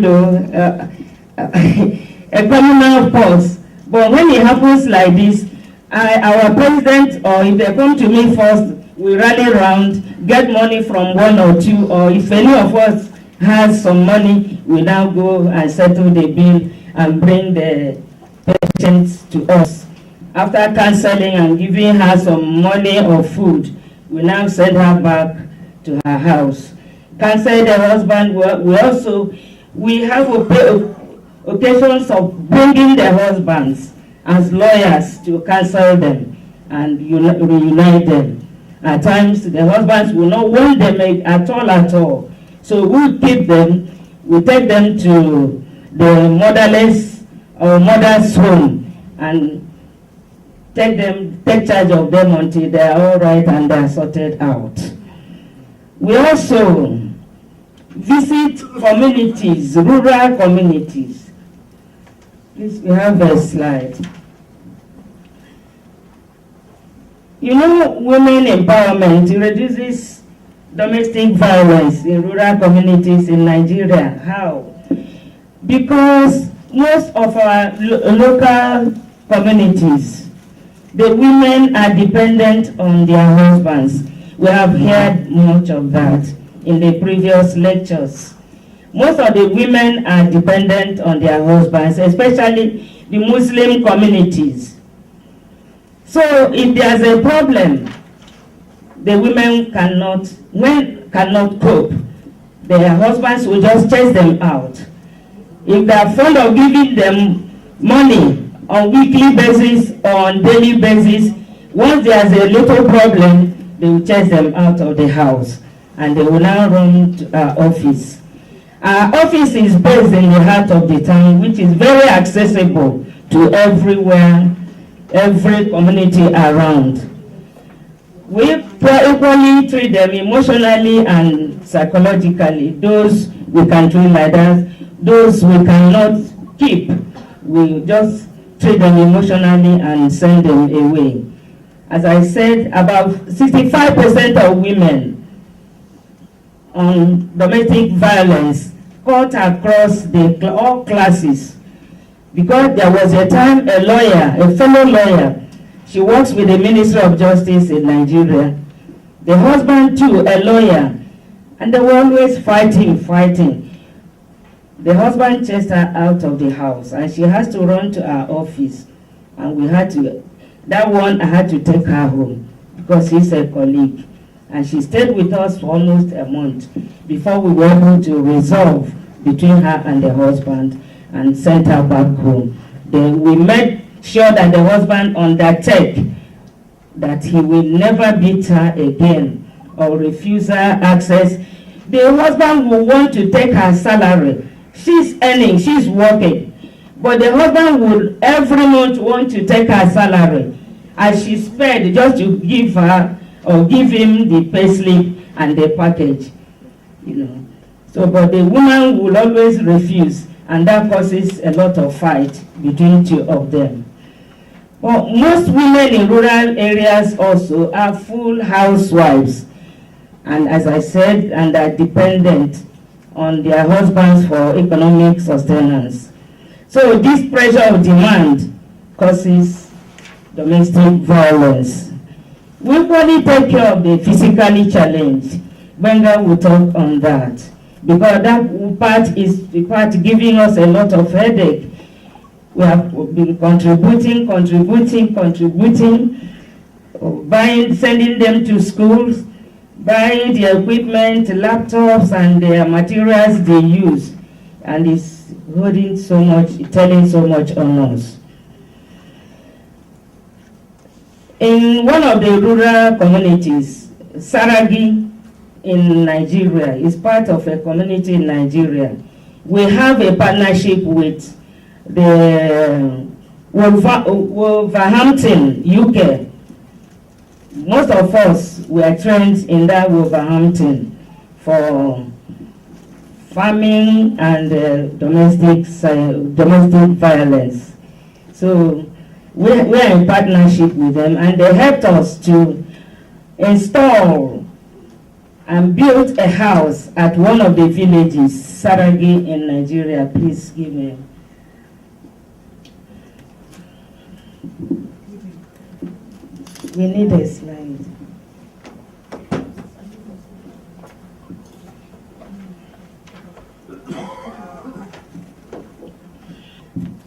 a criminal pause. But when it happens like this, our president, or if they come to me first, we rally around, get money from one or two, or if any of us has some money, we now go and settle the bill and bring the patients to us. After counseling and giving her some money or food, we now send her back to her house. Counsel the husband. We have occasions of bringing the husbands as lawyers to counsel them and reunite them. At times, the husbands will not want them at all. So we'll keep them, we take them to the motherless or mother's home and take charge of them until they are all right and they are sorted out. We also visit communities, rural communities. Please, we have a slide. You know, women empowerment reduces domestic violence in rural communities in Nigeria. How? Because most of our local communities, the women are dependent on their husbands. We have heard much of that in the previous lectures. Most of the women are dependent on their husbands, especially the Muslim communities. So if there's a problem, the women cannot cope. Their husbands will just chase them out. If they are fond of giving them money on weekly basis or on daily basis, once there's a little problem, they will chase them out of the house and they will now run to our office. Our office is based in the heart of the town, which is very accessible to everywhere, every community around. We equally treat them emotionally and psychologically. Those we can treat like that, those we cannot keep, we just treat them emotionally and send them away. As I said, about 65% of women on domestic violence cut across all classes. Because there was a time a lawyer, a fellow lawyer, she works with the Ministry of Justice in Nigeria. The husband too, a lawyer, and they were always fighting. The husband chased her out of the house and she has to run to our office. And I had to take her home because he's a colleague. And she stayed with us for almost a month before we were able to resolve between her and the husband and sent her back home. Then we made sure that the husband undertake that he will never beat her again or refuse her access. The husband will want to take her salary. She's earning, she's working. But the husband would every month want to take her salary as she's paid just to give her or give him the payslip and the package. So, but the woman will always refuse, and that causes a lot of fight between two of them. Well, most women in rural areas also are full housewives, and as I said, and are dependent on their husbands for economic sustenance. So this pressure of demand causes domestic violence. We equally take care of the physically challenged. Benga will talk on that, because that part is the part giving us a lot of headache. We have been contributing, buying, sending them to schools, buying the equipment, laptops, and the materials they use, and it's holding so much, telling so much on us. In one of the rural communities, Saragi in Nigeria is part of a community in Nigeria. We have a partnership with the Wolverhampton, UK. Most of us were trained in that Wolverhampton for farming and domestic violence. So we are in partnership with them, and they helped us to install and built a house at one of the villages, Saragi in Nigeria. Please give me. We need a slide.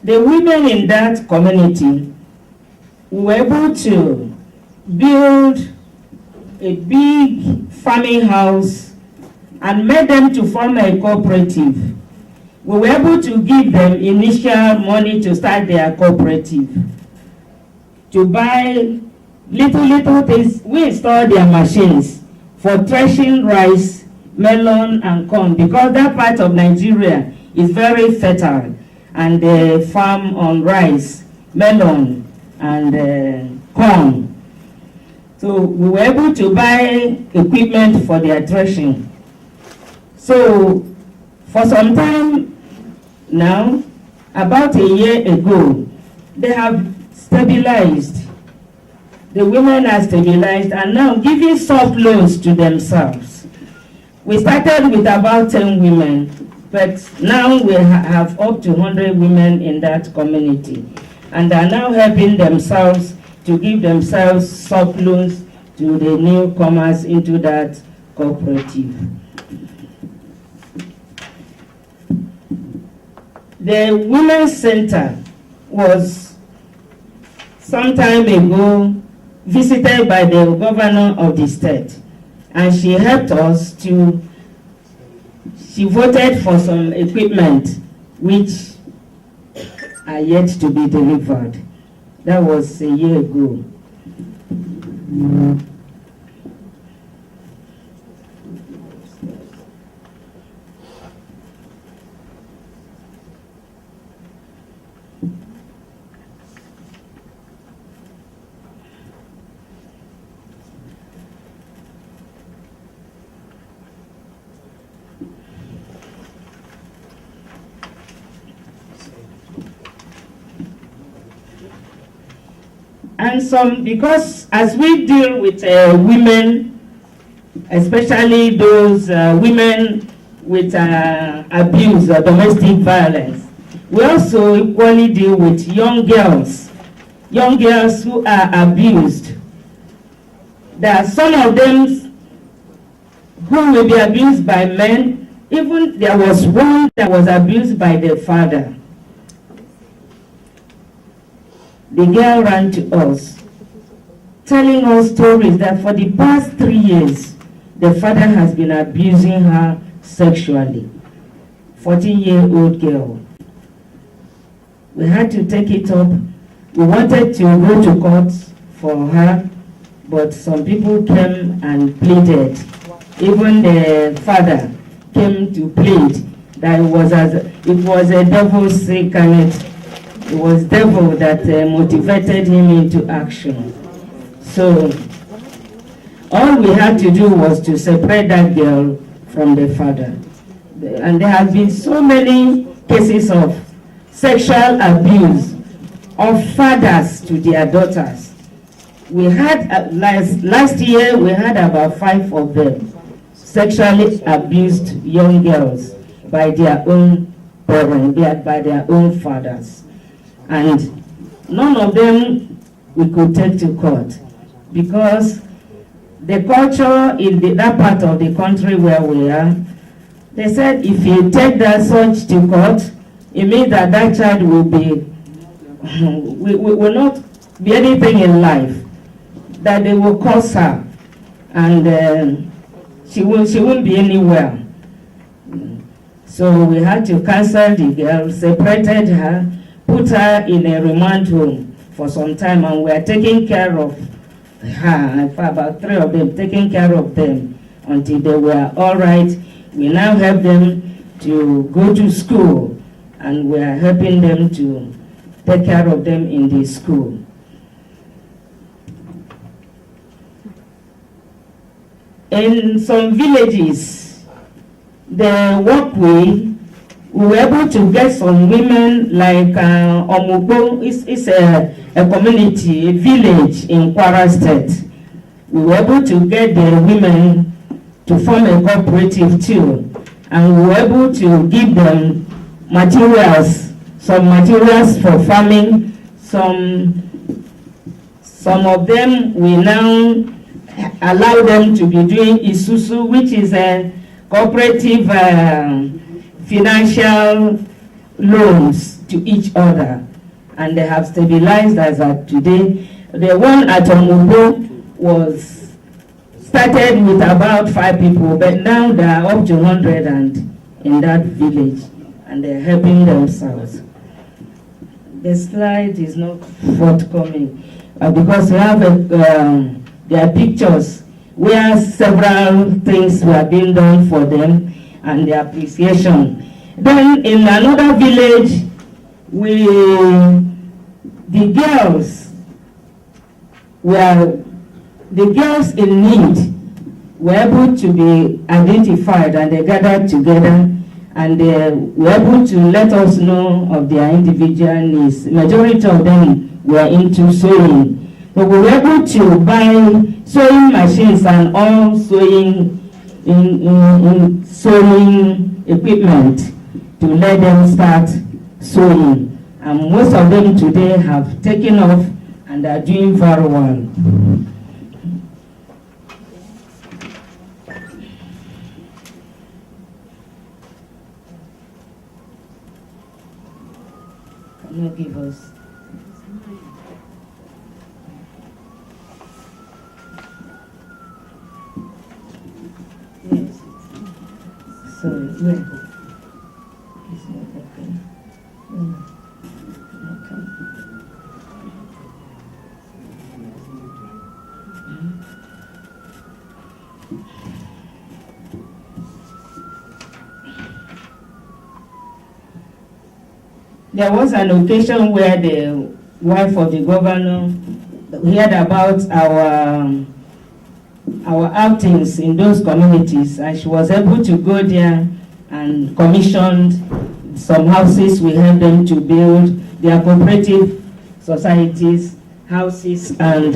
The women in that community were able to build a big farming house and made them to form a cooperative. We were able to give them initial money to start their cooperative, to buy little things. We installed their machines for threshing rice, melon, and corn, because that part of Nigeria is very fertile, and they farm on rice, melon, and corn. So we were able to buy equipment for their threshing. So for some time now, about a year ago, they have stabilized. The women are stabilized and now giving soft loans to themselves. We started with about 10 women, but now we have up to 100 women in that community, and are now helping themselves to give themselves soft loans to the newcomers into that cooperative. The Women's Center was some time ago visited by the governor of the state, and she helped us to, she voted for some equipment which are yet to be delivered. That was a year ago. And some, because as we deal with women, especially those women with abuse or domestic violence, we also equally deal with young girls who are abused. There are some of them who will be abused by men. Even there was one that was abused by the father. The girl ran to us, telling us stories that for the past 3 years, the father has been abusing her sexually. 14-year-old girl. We had to take it up. We wanted to go to court for her, but some people came and pleaded. Even the father came to plead that it was a devil's sick, and it was devil that motivated him into action. So all we had to do was to separate that girl from the father. And there have been so many cases of sexual abuse of fathers to their daughters. We had last year we had about 5 of them, sexually abused young girls by their own parents, by their own fathers. And none of them we could take to court, because the culture in that part of the country where we are, they said if you take that such to court, it means that that child will be, will not be anything in life, that they will curse her, and she won't be anywhere. So we had to cancel the girl, separated her, put her in a remand home for some time, and we are taking care of her, for about 3 of them, taking care of them until they were all right. We now help them to go to school, and we are helping them to take care of them in the school. In some villages, the walkway, we were able to get some women like Omugbo. It's a community, a village in Kwara State. We were able to get the women to form a cooperative too, and we were able to give them materials, some materials for farming. Some of them we now allow them to be doing Isusu, which is a cooperative financial loans to each other, and they have stabilized as of today. The one at Omubo was started with about 5 people, but now they are up to 100 and in that village, and they're helping themselves. The slide is not forthcoming because we have there are pictures where several things were being done for them and the appreciation. Then in another village, the girls in need were able to be identified, and they gathered together, and they were able to let us know of their individual needs. Majority of them were into sewing. But we were able to buy sewing machines and all sewing sewing equipment to let them start sewing. And most of them today have taken off and are doing very well. Can you give us? Yes. Sorry, where? It's not okay. Okay. There was an occasion where the wife of the governor heard about our outings in those communities, and she was able to go there and commissioned some houses. We helped them to build their cooperative societies, houses, and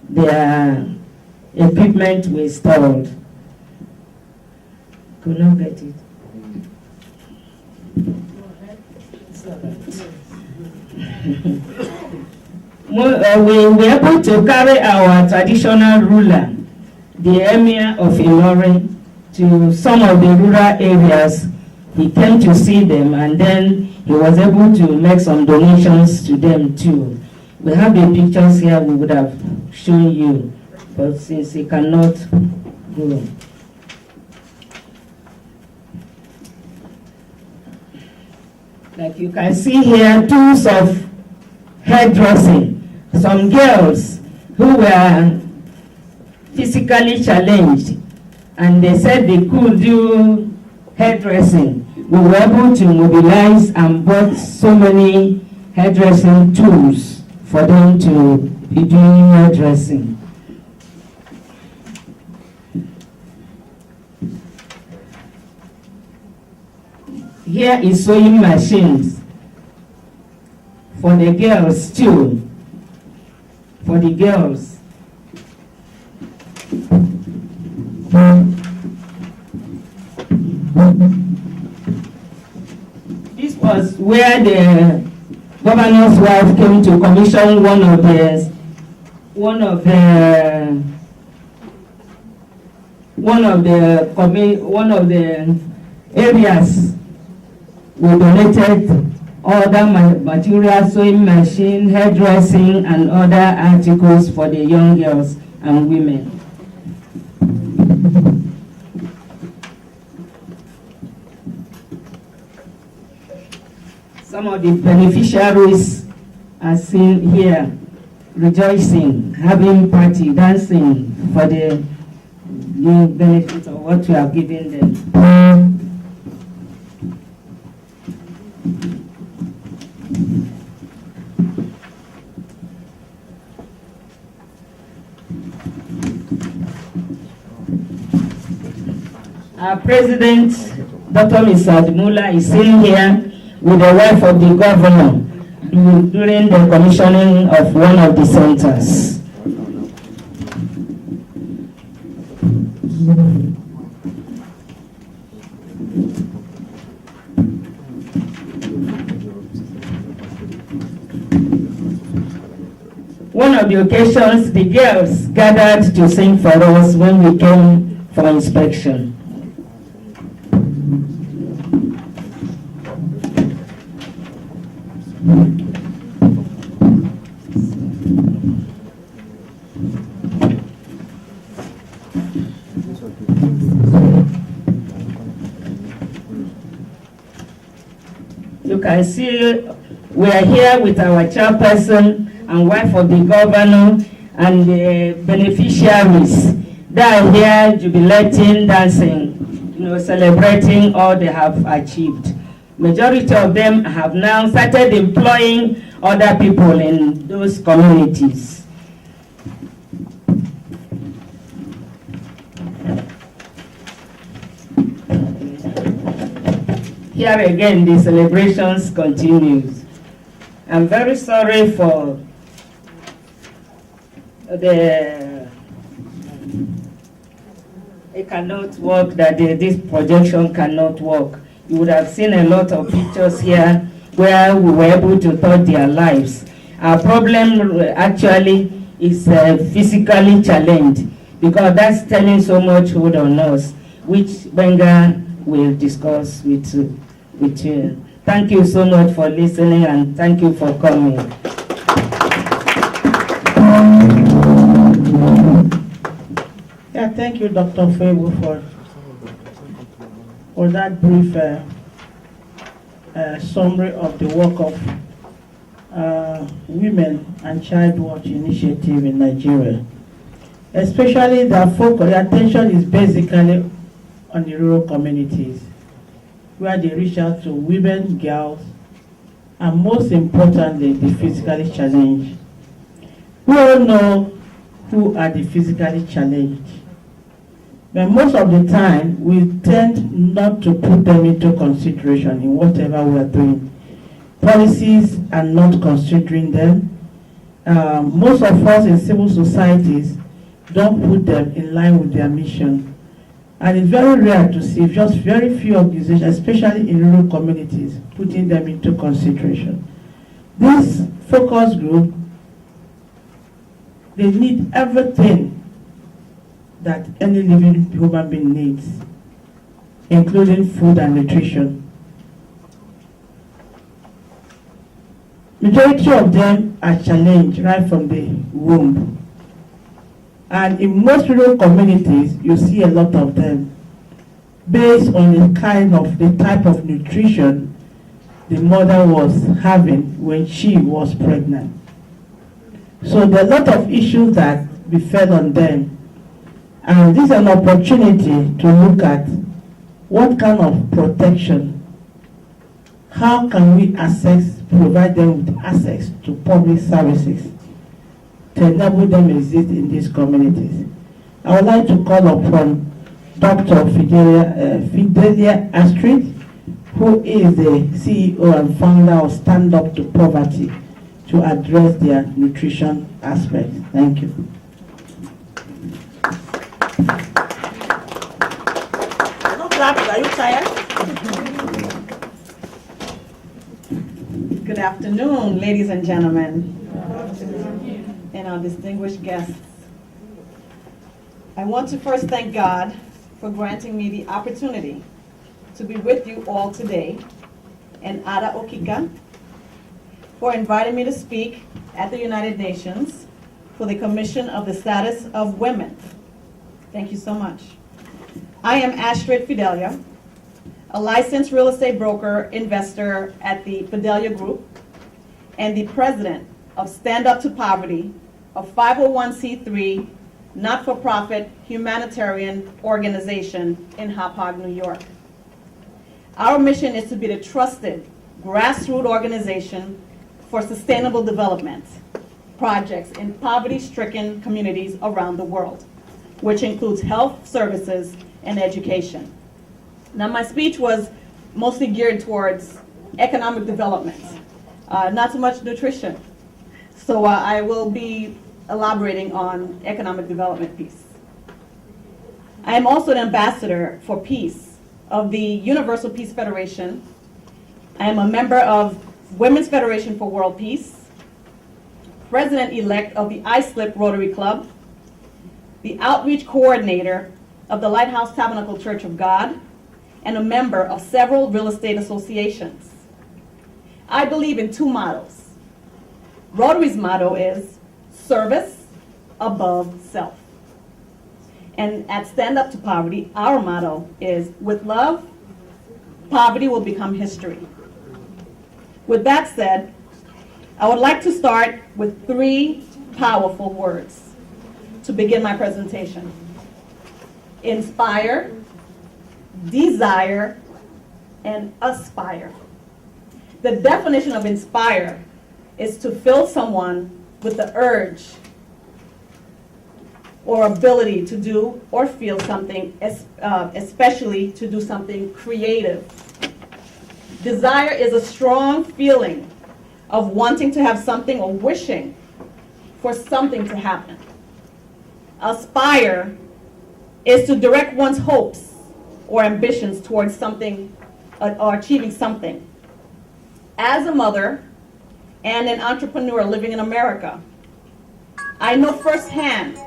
their equipment we installed. Could not get it. We were able to carry our traditional ruler, the Emir of Ilori, to some of the rural areas. He came to see them, and then he was able to make some donations to them too. We have the pictures here we would have shown you, but since he cannot go. Like you can see here, tools of hairdressing. Some girls who were physically challenged, and they said they could do hairdressing. We were able to mobilize and bought so many hairdressing tools for them to be doing hairdressing. Here is sewing machines for the girls too. For the girls. This was where the governor's wife came to commission one of the areas. We donated other materials, sewing machine, hairdressing, and other articles for the young girls and women. Some of the beneficiaries are seen here, rejoicing, having party, dancing for the benefit of what we are giving them. Our president, Dr. Mr. Admula, is sitting here with the wife of the governor during the commissioning of one of the centers. one of the occasions, the girls gathered to sing for us when we came for inspection. You can see we are here with our chairperson and wife of the governor and the beneficiaries. They are here jubilating, dancing, celebrating all they have achieved. Majority of them have now started employing other people in those communities. Here again, the celebrations continues. I'm very sorry for it cannot work, that this projection cannot work. You would have seen a lot of pictures here where we were able to touch their lives. Our problem actually is physically challenged, because that's telling so much hold on us, which Benga will discuss with you. Thank you so much for listening, and thank you for coming. Yeah, thank you, Dr. Febo, for that brief summary of the work of Women and Child Watch Initiative in Nigeria. Especially their attention is basically on the rural communities, where they reach out to women, girls, and most importantly, the physically challenged. We all know who are the physically challenged, but most of the time, we tend not to put them into consideration in whatever we are doing. Policies are not considering them. Most of us in civil societies don't put them in line with their mission. And it's very rare to see just very few organizations, especially in rural communities, putting them into consideration. This focus group, they need everything that any living human being needs, including food and nutrition. Majority of them are challenged right from the womb. And in most rural communities, you see a lot of them based on the type of nutrition the mother was having when she was pregnant. So there are a lot of issues that befell on them. And this is an opportunity to look at what kind of protection, how can we provide them with access to public services to enable them exist in these communities. I would like to call upon Dr. Fidelia Astrid, who is the CEO and founder of Stand Up to Poverty, to address their nutrition aspect. Thank you. No clapping. Are you tired? Good afternoon, ladies and gentlemen, and our distinguished guests. I want to first thank God for granting me the opportunity to be with you all today, and Ada Okika for inviting me to speak at the United Nations for the Commission of the Status of Women. Thank you so much. I am Astrid Fidelia, a licensed real estate broker, investor at the Fidelia Group, and the president of Stand Up to Poverty, a 501c3 not-for-profit humanitarian organization in Hauppauge, New York. Our mission is to be the trusted grassroots organization for sustainable development projects in poverty-stricken communities around the world, which includes health services and education. Now, my speech was mostly geared towards economic development, not so much nutrition. So I will be elaborating on economic development piece. I am also an ambassador for peace of the Universal Peace Federation. I am a member of Women's Federation for World Peace, president-elect of the Islip Rotary Club, the outreach coordinator of the Lighthouse Tabernacle Church of God, and a member of several real estate associations. I believe in two mottos. Rotary's motto is service above self. And at Stand Up to Poverty, our motto is, with love, poverty will become history. With that said, I would like to start with 3 powerful words to begin my presentation. Inspire, desire, and aspire. The definition of inspire is to fill someone with the urge or ability to do or feel something, especially to do something creative. Desire is a strong feeling of wanting to have something or wishing for something to happen. Aspire is to direct one's hopes or ambitions towards something or achieving something. As a mother and an entrepreneur living in America, I know firsthand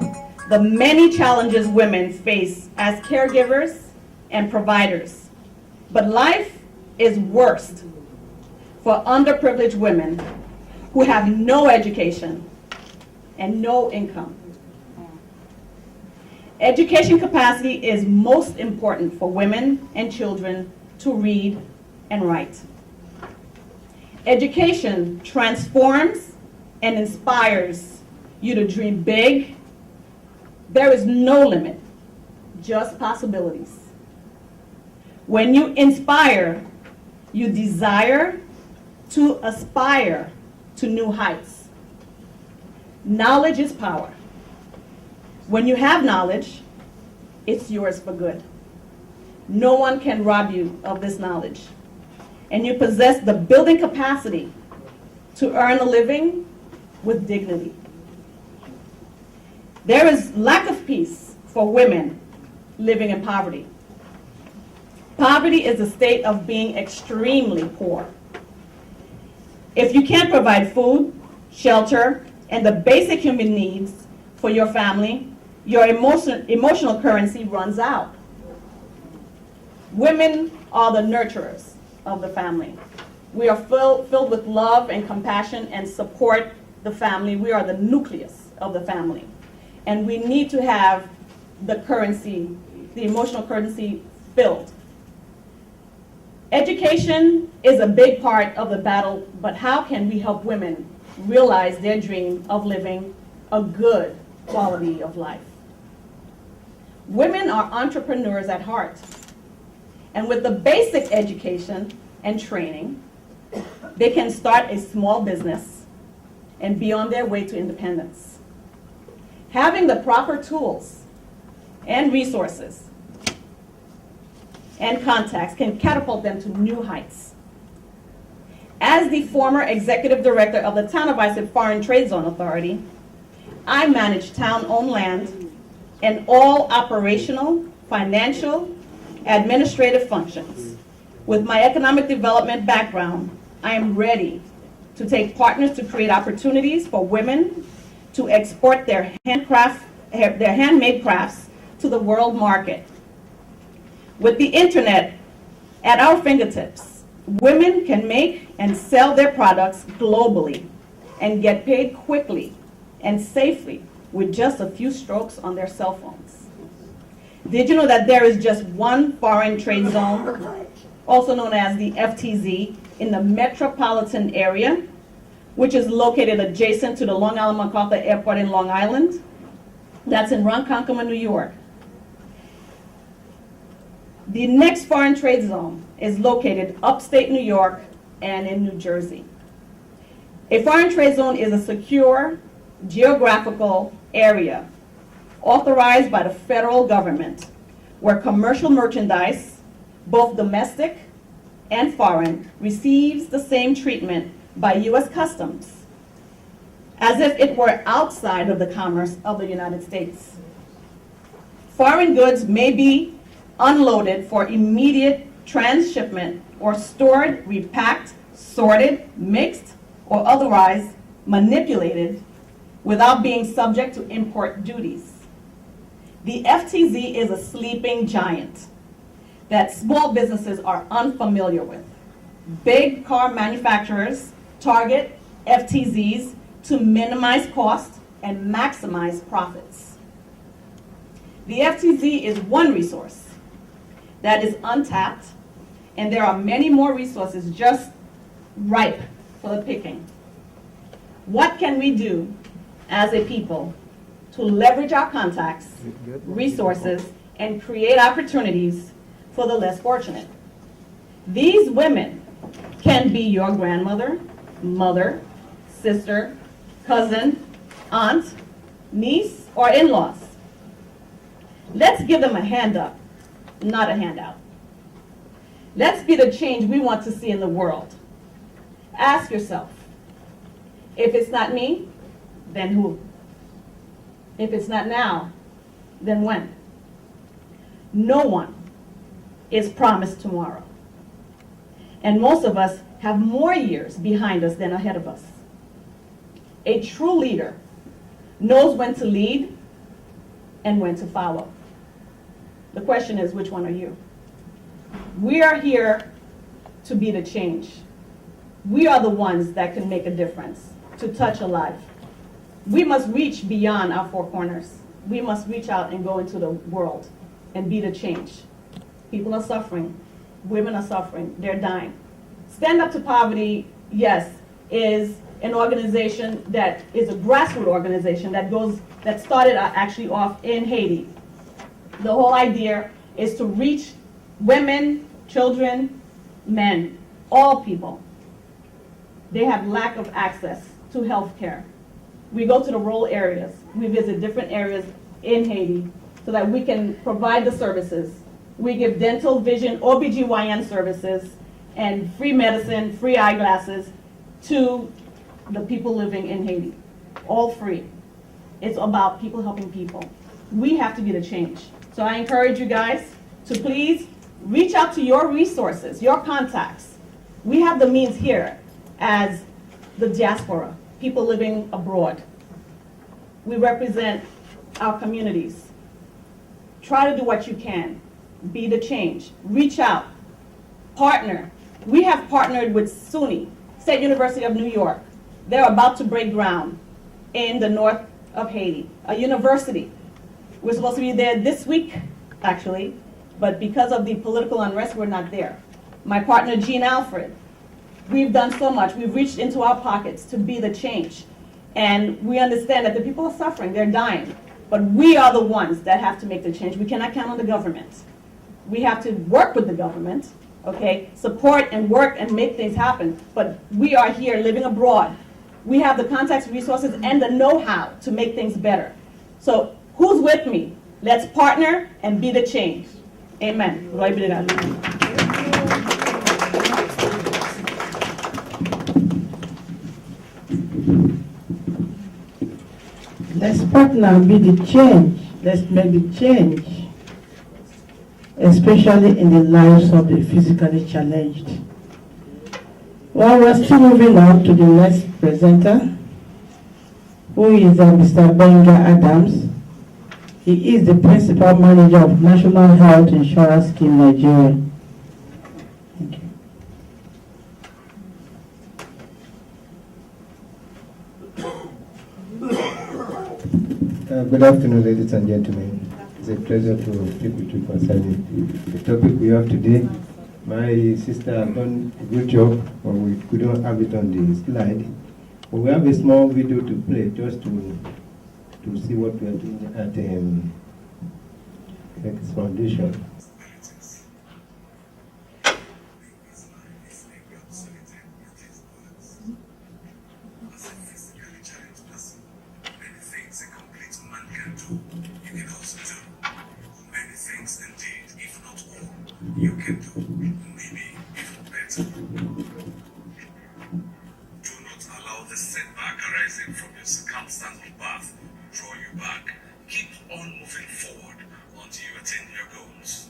the many challenges women face as caregivers and providers. But life is worst for underprivileged women who have no education and no income. Education capacity is most important for women and children to read and write. Education transforms and inspires you to dream big. There is no limit, just possibilities. When you inspire, you desire to aspire to new heights. Knowledge is power. When you have knowledge, it's yours for good. No one can rob you of this knowledge. And you possess the building capacity to earn a living with dignity. There is lack of peace for women living in poverty. Poverty is a state of being extremely poor. If you can't provide food, shelter, and the basic human needs for your family, your emotional currency runs out. Women are the nurturers of the family. We are filled with love and compassion and support the family. We are the nucleus of the family. And we need to have the currency, the emotional currency filled. Education is a big part of the battle, but how can we help women realize their dream of living a good quality of life? Women are entrepreneurs at heart. And with the basic education and training, they can start a small business and be on their way to independence. Having the proper tools and resources and contacts can catapult them to new heights. As the former executive director of the Town of Islip Foreign Trade Zone Authority, I manage town-owned land and all operational, financial, administrative functions. With my economic development background, I am ready to take partners to create opportunities for women to export their handmade crafts to the world market. With the internet at our fingertips, women can make and sell their products globally and get paid quickly and safely with just a few strokes on their cell phones. Did you know that there is just one foreign trade zone, also known as the FTZ, in the metropolitan area, which is located adjacent to the Long Island MacArthur Airport in Long Island? That's in Ronkonkoma, New York. The next foreign trade zone is located upstate New York and in New Jersey. A foreign trade zone is a secure geographical area authorized by the federal government where commercial merchandise, both domestic and foreign, receives the same treatment by U.S. Customs as if it were outside of the commerce of the United States. Foreign goods may be unloaded for immediate transshipment or stored, repacked, sorted, mixed, or otherwise manipulated without being subject to import duties. The FTZ is a sleeping giant that small businesses are unfamiliar with. Big car manufacturers target FTZs to minimize cost and maximize profits. The FTZ is one resource that is untapped, and there are many more resources just ripe for the picking. What can we do as a people to leverage our contacts, resources, and create opportunities for the less fortunate? These women can be your grandmother, mother, sister, cousin, aunt, niece, or in-laws. Let's give them a hand up, not a handout. Let's be the change we want to see in the world. Ask yourself, if it's not me, then who? If it's not now, then when? No one is promised tomorrow. And most of us have more years behind us than ahead of us. A true leader knows when to lead and when to follow. The question is, which one are you? We are here to be the change. We are the ones that can make a difference, to touch a life. We must reach beyond our four corners. We must reach out and go into the world and be the change. People are suffering. Women are suffering. They're dying. Stand Up to Poverty, yes, is an organization that is a grassroots organization that started actually off in Haiti. The whole idea is to reach women, children, men, all people. They have lack of access to health care. We go to the rural areas. We visit different areas in Haiti so that we can provide the services. We give dental, vision, OBGYN services, and free medicine, free eyeglasses to the people living in Haiti. All free. It's about people helping people. We have to be the change. So I encourage you guys to please reach out to your resources, your contacts. We have the means here as the diaspora, people living abroad. We represent our communities. Try to do what you can. Be the change. Reach out. Partner. We have partnered with SUNY, State University of New York. They're about to break ground in the north of Haiti, a university. We're supposed to be there this week, actually, but because of the political unrest, we're not there. My partner, Jean Alfred, we've done so much. We've reached into our pockets to be the change. And we understand that the people are suffering, they're dying. But we are the ones that have to make the change. We cannot count on the government. We have to work with the government, okay? Support and work and make things happen. But we are here living abroad. We have the contacts, resources, and the know-how to make things better. So who's with me? Let's partner and be the change. Amen. Glory be to God. Let's partner and be the change. Let's make the change, especially in the lives of the physically challenged. Well, we're still moving on to the next presenter, who is Mr. Benga Adams. He is the Principal Manager of National Health Insurance Scheme Nigeria. Thank you. Good afternoon, ladies and gentlemen. It's a pleasure to speak with you concerning the topic we have today. My sister has done a good job, but we couldn't have it on the slide. But we have a small video to play just to see what we are doing at Becky's Foundation. You can do maybe even better. Do not allow the setback arising from your circumstance of birth draw you back. Keep on moving forward until you attain your goals.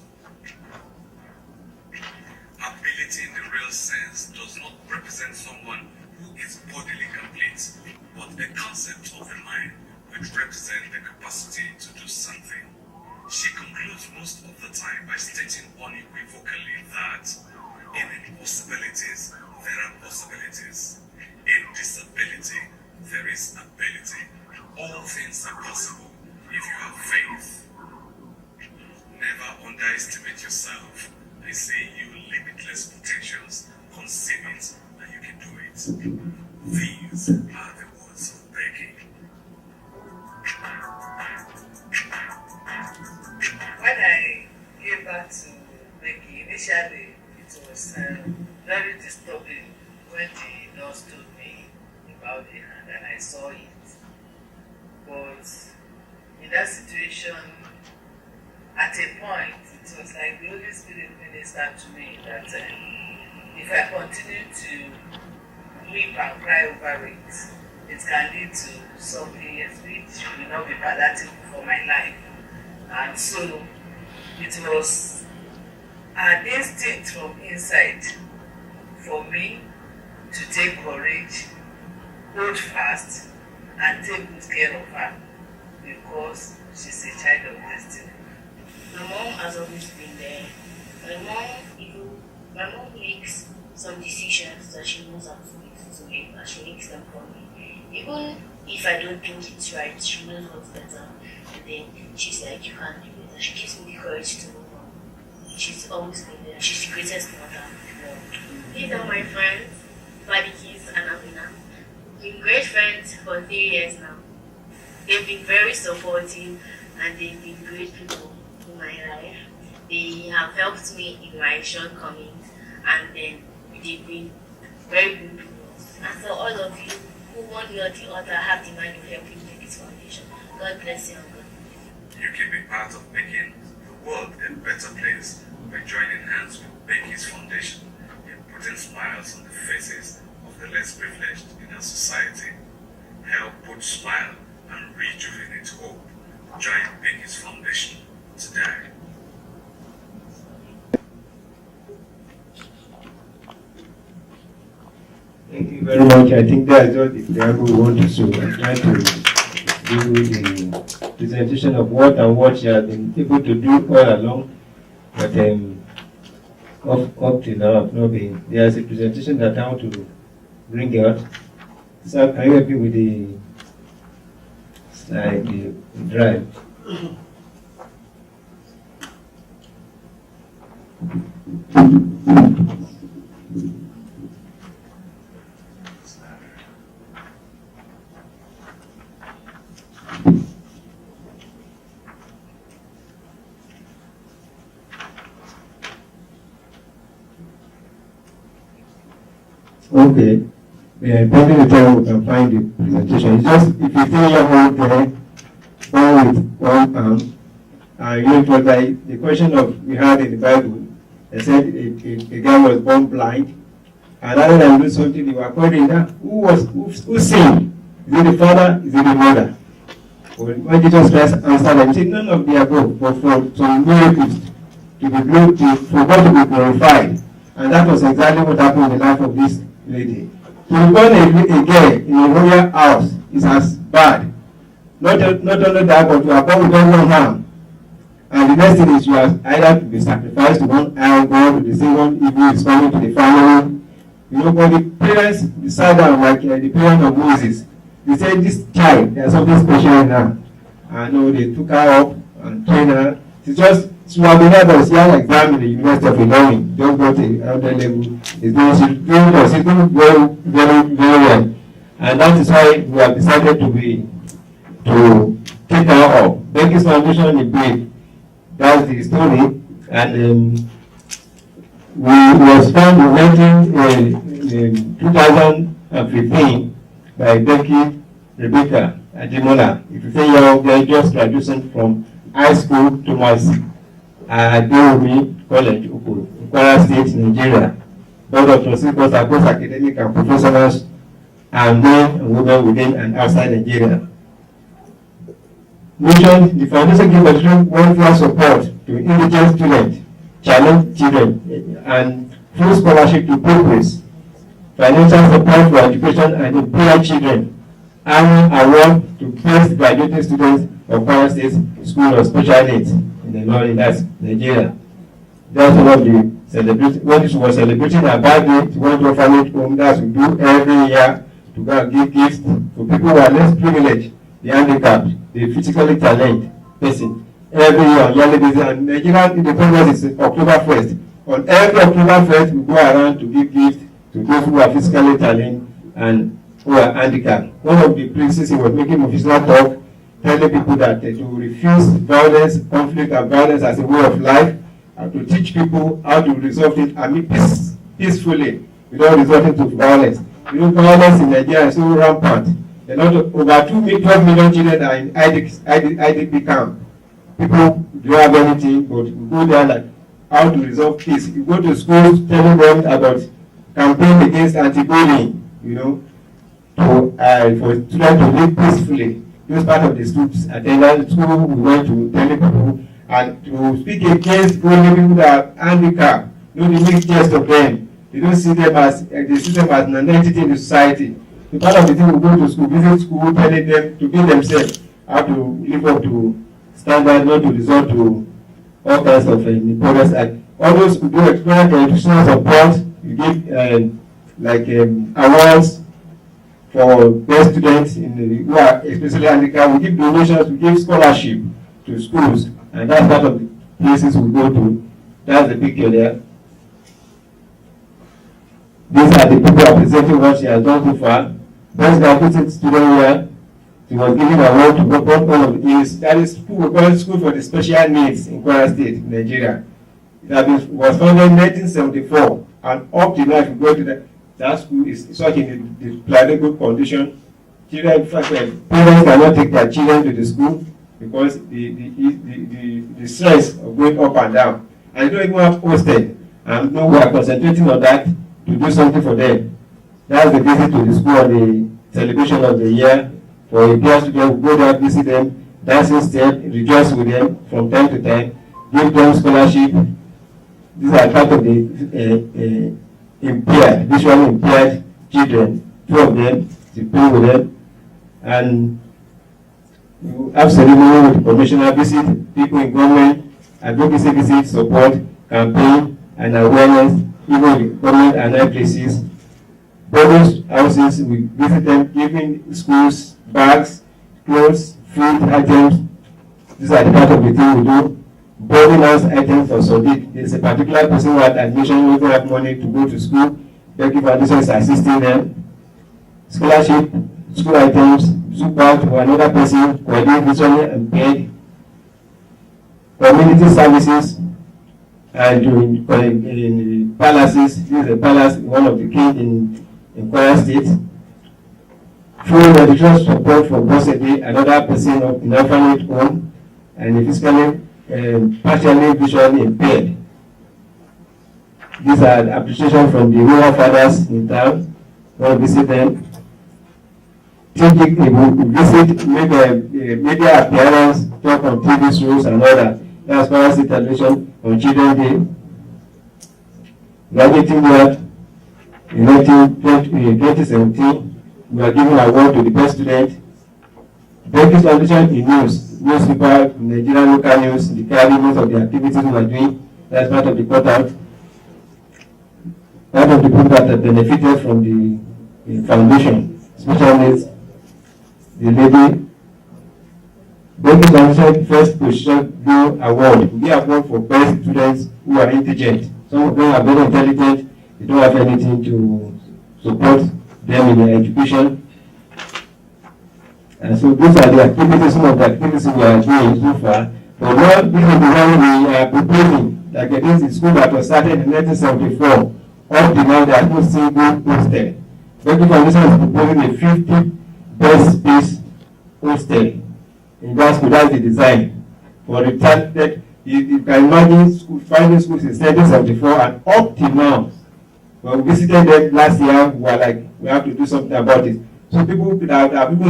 Ability in the real sense does not represent someone who is bodily complete, but the concept of the mind. represent the capacity to do something. She concludes most of the time by stating unequivocally that in impossibilities, there are possibilities. In disability, there is ability. All things are possible if you have faith. Never underestimate yourself. I say you limitless potentials. Conceive it and you can do it. These are the words of Becky. When I came back to Becky, initially it was very disturbing when the nurse told me about it and I saw it. But in that situation, at a point, it was like the Holy Spirit ministered to me that if I continue to weep and cry over it, it can lead to something which will not be palatable for my life. And so it was an instinct from inside for me to take courage, hold fast, and take good care of her because she's a child of destiny. My mom has always been there. My mom makes some decisions that she knows I'm supposed to make, and she makes them for me. Even if I don't think it's right, she knows what's better. And then she's like, you can't do it. And she gives me the courage to move on. She's always been there. She's the greatest mother in the world. These are my friends, Becky and Amina. We've been great friends for 3 years now. They've been very supportive and they've been great people in my life. They have helped me in my shortcomings and then they've been very good people. And so all of you who one way or the other have the mind of helping make this foundation, God bless you and God bless you. You can be part of making the world a better place by joining hands with Becky's Foundation in putting smiles on the faces of the less privileged in our society. Help put smile and rejuvenate hope. Join Becky's Foundation today. Thank you very much. I think that's what the example we want to show. I'm trying to do the presentation of what and what she has been able to do all along. But up till now, I've not been. There's a presentation that I want to bring out. So can you help me with the slide, the drive? Okay. We are probably the time we can find the presentation. It's just if you see your hold there, one with one arm, you know, it was like the question of we had in the Bible. They said a guy was born blind, and rather than do something, they were quoting that who sinned? Is it the father? Is it the mother? When Jesus Christ answered them, he said none of the above, but for some miracles to be for God to be glorified. And that was exactly what happened in the life of this lady. To be born a girl in a royal house is as bad. Not only that, but you are born with one harm. And the next thing is you are either to be sacrificed to one iron god, to the second evil is coming to the family. You know, but the parents decided like the parents of Moses. They said this child, there's something special in her. I know they took her up and trained her. She was the head of young exam in the University of Illinois. Just got a other level. She's doing very, very, very well. And that is why we have decided to take her up. Becky's Foundation in brief. That's the story. And we was founded in 2015 by Becky Rebecca Adimola. If you say you're just graduation from high school to Mercy. Adeomi College, Kwara State, Nigeria. Board of Trustees across academic and professionals and men and women within and outside Nigeria. Mission: the foundation gives welfare support to indigent students, challenged children, and full scholarship to pupils, financial support for education and employed children, award to best graduating students of Kwara State School of Special Needs in the north, that's Nigeria. That's one of the celebrating. When she was celebrating her birthday, she went to a family home. That's we do every year to go and give gifts to people who are less privileged, the handicapped, the physically talented person. Every year on yearly basis, and Nigerian independence is October 1st. On every October 1st, we go around to give gifts to those who are physically talented and who are handicapped. One of the places he was making motivational talk, telling people that to refuse violence, conflict, and violence as a way of life, and to teach people how to resolve it peacefully without resorting to violence. You know, violence in Nigeria is so rampant. A lot of over 12 million children are in IDP camp. People don't have anything, but you go there like how to resolve peace. You go to schools telling them about campaign against anti-bullying, you know, for students to live peacefully. This part of the schools attended school, we went to tell people and to speak against only people that are handicapped. No, they make jest of them. They don't see them as an entity in the society. So part of the thing we go to school, visit school, telling them to be themselves, how to live up to standard, not to resort to all kinds of importance. And all those who do educational support, you give awards for best students who are especially handicapped. We give donations, we give scholarship to schools, and that's part of the places we go to. That's the picture there. These are the people representing what she has done so far. Best graduating student here. She was given an award to one of the years. That is school for the special needs in Kwara State, Nigeria. It was founded in 1974, and up to now, if you go to that school is such in the good condition. Children, in fact, parents cannot take their children to the school because the stress of going up and down. And they don't even have hostel. And no, we are concentrating on that to do something for them. That's the visit to the school on the celebration of the year. For a peer student, we go there, visit them, dancing step, rejoice with them from time to time, give them scholarship. These are part of the visually impaired children. Two of them, to play with them, and you have ceremony with commissioner visit, people in government, advocacy visit, support, campaign, and awareness, even with government and high places. Boarding houses, we visit them, giving schools bags, clothes, food items. These are the part of the thing we do. Boarding house items for Sadiq. There's a particular person who had admission who doesn't have money to go to school. Becky Foundation is assisting them. Scholarship, school items, soup bag for another person who is visually impaired. Community services, and in palaces. This is a palace, one of the king in Kwara State. Full medical support for Bosede, another person in orphanage home, and physically partially visually impaired. These are appreciation from the rural fathers in town. We'll visit them. Visit, make a media appearance, talk on TV shows and all that. That's Kwara State Television on Children's Day. Graduating year in 2017, we are giving an award to the best student. Becky's Foundation in newspaper, Nigerian local news, the carry news of the activities we are doing. That's part of the cutout. Part of the people that have benefited from the foundation, especially the lady. Becky's Foundation first position award. We award for best students who are intelligent. Some of them are very intelligent. They don't have anything to support them in their education. And so these are the activities, some of the activities we are doing so far. But now this is the one we are proposing. Like this is school that was started in 1974. Up to now, there is no single hostel. Becky Foundation is proposing a 50 best space hostel in that school. That's the design for the target. You can imagine finding schools in 1974 and up to now. When we visited them last year, we were like, we have to do something about it. So people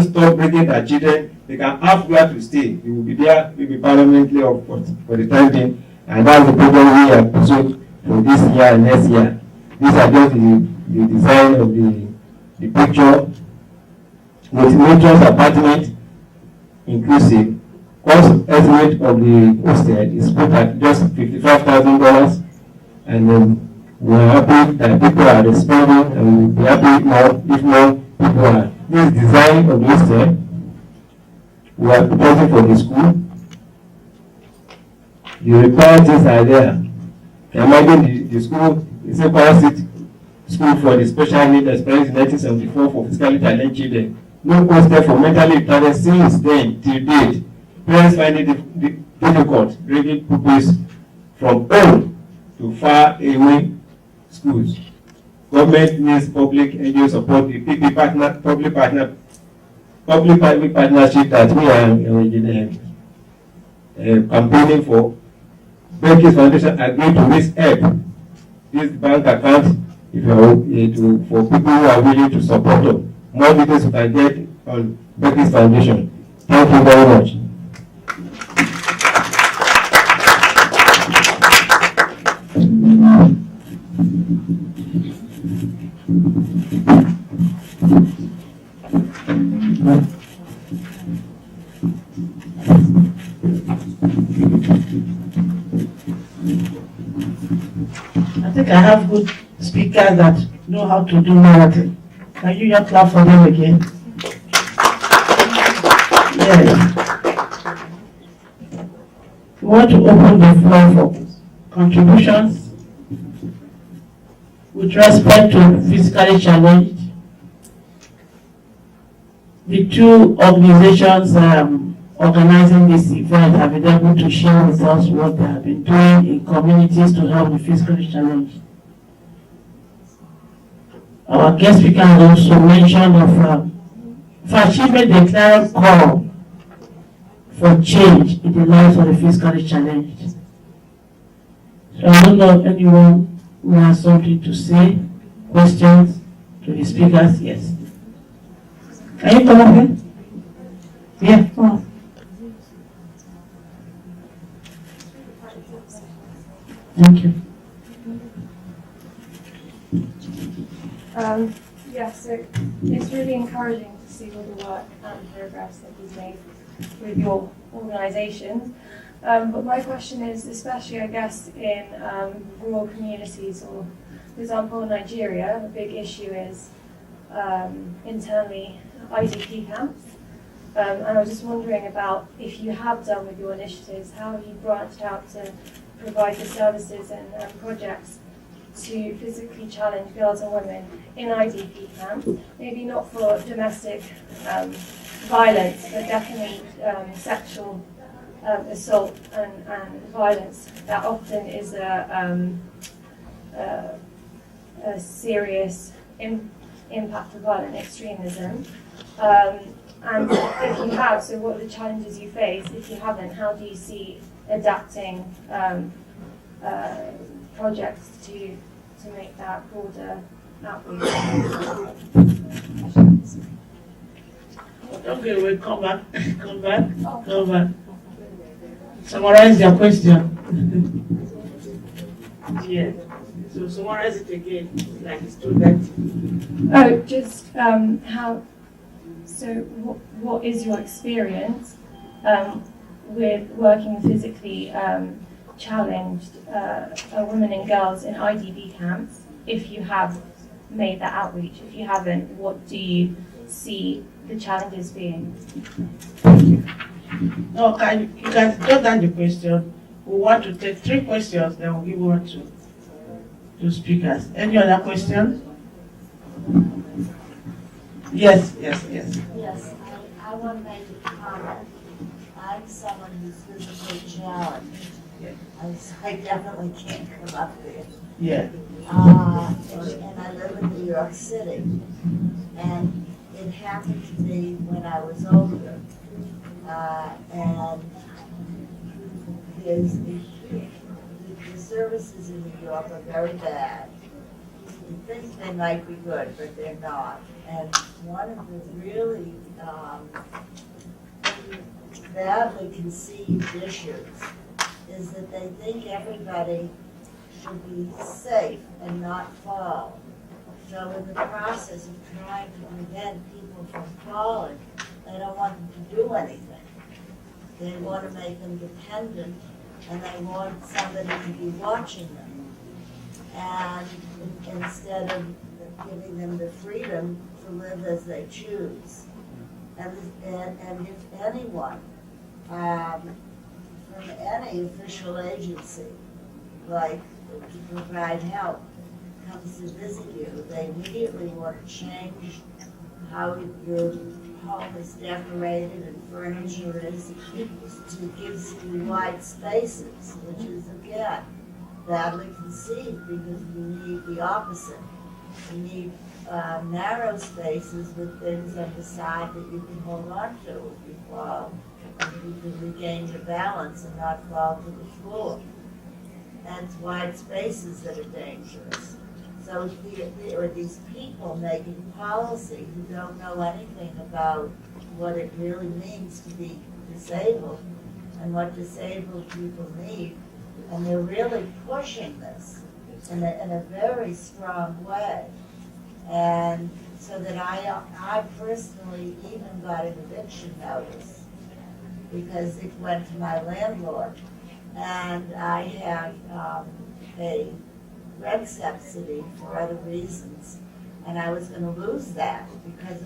stop bringing their children, they can have where to stay. They will be there, maybe permanently or for the time being. And that's the program we have pursued for this year and next year. These are just the design of the picture. with matrons apartment inclusive. Cost estimate of the hostel is put at just $55,000, and we're happy that people are responding, and we'll be happy more if more people are. This design of the hostel, we are proposing for the school. The required things are there. Imagine the school is a parasitic school for the special needs experienced in 1974 for physically challenged children. No hostel for mentally retarded since then till date. Parents find it difficult bringing pupils from home to far away schools. Government needs public NGO support, the public-private partnership that we are campaigning for. Becky's Foundation agreed to raise help. This bank account if you are, for people who are willing to support them. More details you can get on Becky's Foundation. Thank you very much. I think I have good speakers that know how to do marathon. Can you just clap for them again? Yes. We want to open the floor for contributions with respect to physically challenged. The two organizations organizing this event have been able to share with us what they have been doing in communities to help the physically challenged. Our guest speaker has also mentioned of achievement the clear call for change in the lives of the physically challenged. So I don't know if anyone who has something to say, questions to the speakers. Yes. Can you come up here? Yeah, come on. Thank you. Yeah, so it's really encouraging to see all the work and progress that he's made with your organisation. But my question is, especially I guess in rural communities, or for example in Nigeria, a big issue is internally IDP camps. And I was just wondering about if you have done with your initiatives, how have you branched out to provide the services and projects to physically challenged girls and women in IDP camps, maybe not for domestic violence, but definitely sexual assault and violence. That often is a serious impact of violent extremism. And if you have, so what are the challenges you face? If you haven't, how do you see adapting projects to make that broader outreach? Okay, we'll come back. Come back. Summarize your question. Yeah. So summarize it again, like student. Oh, just how. So, what is your experience with working with physically challenged women and girls in IDP camps? If you have made that outreach, if you haven't, what do you see the challenges being? No, you can jot down the question. We want to take 3 questions, then we'll give one to speakers. Any other questions? Yes. Yes, I want to make a comment. I'm someone who's physically challenged. Yeah. I definitely can't come up there. Yeah. And I live in New York City. And it happened to me when I was older. And the services in New York are very bad. You think they might be good, but they're not. And one of the really badly conceived issues is that they think everybody should be safe and not fall. So in the process of trying to prevent people from falling, they don't want them to do anything. They want to make them dependent, and they want somebody to be watching them. And instead of giving them the freedom to live as they choose. And if anyone from any official agency, like to provide help, comes to visit you, they immediately want to change how your home is decorated and furniture is to give you wide spaces, which is again badly conceived because you need the opposite. You need narrow spaces with things on the side that you can hold on to if you fall, and you can regain your balance and not fall to the floor. And it's wide spaces that are dangerous. So there are these people making policy who don't know anything about what it really means to be disabled and what disabled people need. And they're really pushing this in a very strong way. And so that I personally even got an eviction notice because it went to my landlord. And I have a rent subsidy for other reasons. And I was going to lose that because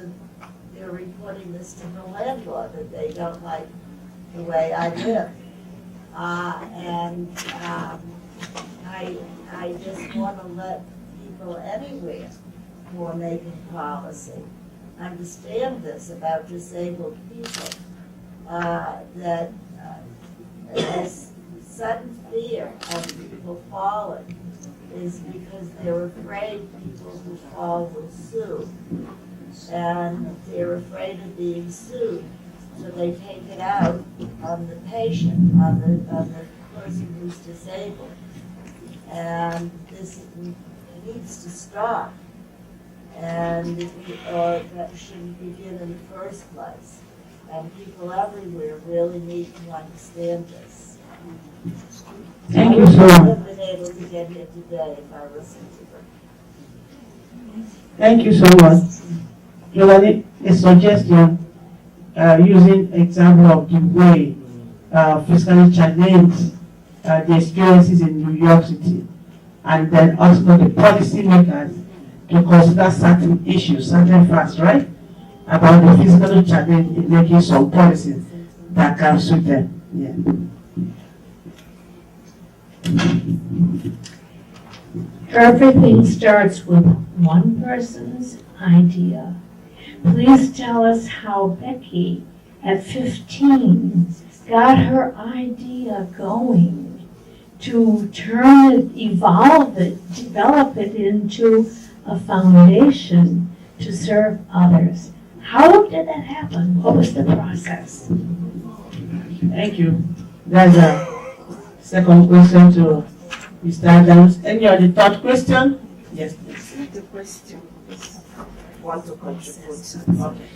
they're reporting this to the landlord that they don't like the way I live. I just want to let people anywhere who are making policy understand this about disabled people, that this sudden fear of people falling is because they're afraid people who fall will sue. And they're afraid of being sued, so they take it out on the patient, on the person who's disabled. And this needs to stop. And that shouldn't begin in the first place. And people everywhere really need to understand this. Thank you so much. I would have been able to get here today if I listened to them. Thank you so much. Giovanni, a suggestion using example of the way physically challenged the experiences in New York City, and then also the policymakers to consider certain issues, certain facts, right, about the physical challenge in making some policies that can suit them. Yeah. Everything starts with one person's idea. Please tell us how Becky, at 15, got her idea going to turn it, evolve it, develop it into a foundation to serve others. How did that happen? What was the process? Thank you. That's a second question to Mr. Adams. Any other third question? Yes, please. The question is want to contribute. Okay.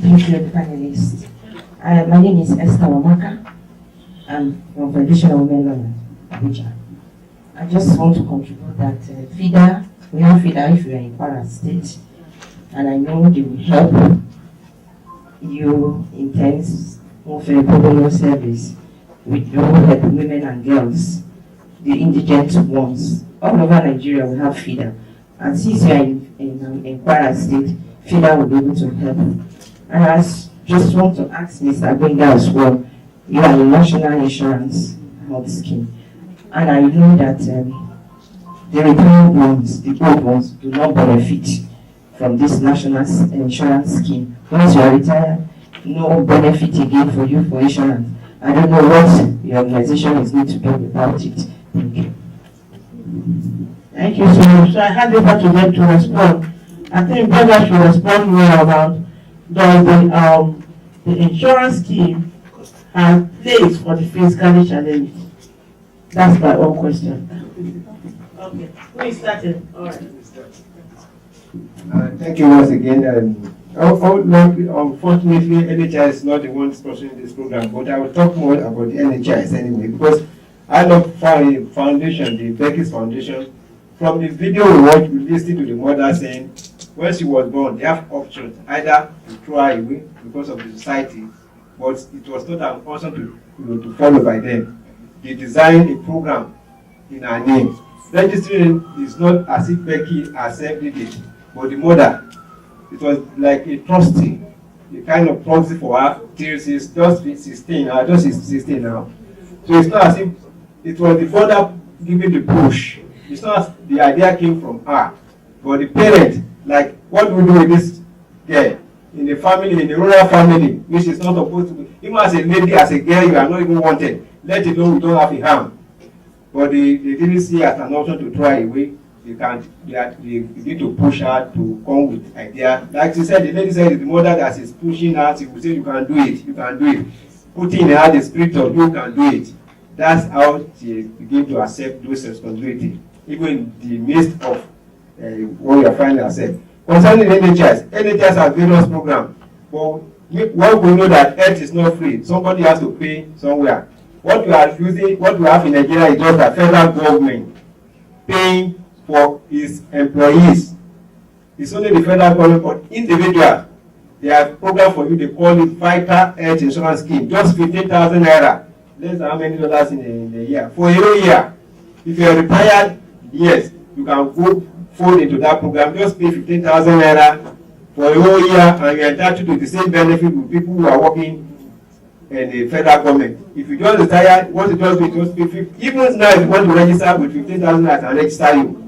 Thank you, panelists. My name is Esther Wamaka. I'm from Federation of Women Abuja. I just want to contribute that FIDA, we have FIDA if you are in Kwara State, and I know they will help you in terms of a pro service with your help women and girls, the indigent ones. All over Nigeria we have FIDA, and since you are in Kwara State, FIDA will be able to help. And I just want to ask Mr. Benga as well, you are in National Insurance Health Scheme, and I know that the retired ones, the old ones, do not benefit from this National Insurance Scheme. Once you are retired, no benefit again for you for insurance. I don't know what your organization is going to do about it. Thank you. Thank you so much. So I hand over to them to respond. I think Brother should respond more about does the insurance scheme have place for the physically challenged? That's my own question. Okay, who is starting? All right. Thank you once again. Unfortunately, NHI is not the one sponsoring this program, but I will talk more about the NHIs anyway, because I love foundation, the Becky's Foundation. From the video we watched, we listened to the mother saying, when she was born, they have options either to throw her away because of the society, but it was not an option to follow by them. They designed a program in her name. Registering is not as if Becky accepted it, but the mother, it was like a trustee, a kind of proxy for her till she's just 16, just 16 now. So it's not as if it was the father giving the push. It's not as the idea came from her, but the parent, like, what do we do with this girl? In the family, in the rural family, which is not supposed to be, even as a lady, as a girl, you are not even wanted, let alone we don't have a harm. But they didn't see as an option to try away. They need to push her to come with idea. Like she said, the lady said, the mother that is pushing her, she will say, you can do it, you can do it. Putting in her the spirit of you can do it. That's how she began to accept those responsibilities, even in the midst of what we are finding ourselves. Concerning NHS has various programs, but what we know that health is not free. Somebody has to pay somewhere. What we have in Nigeria is just the federal government paying for its employees. It's only the federal government, but individual, they have program for you, they call it Vital Health Insurance Scheme, just 15,000 naira, less than how many dollars in a year. For a whole year, if you are retired, yes, you can go fold into that program, just pay 15,000 naira for a whole year, and you are entitled to the same benefit with people who are working in the federal government. If you just retire, what you just pay 50. Even now, if you want to register with 15,000 naira, I can register you.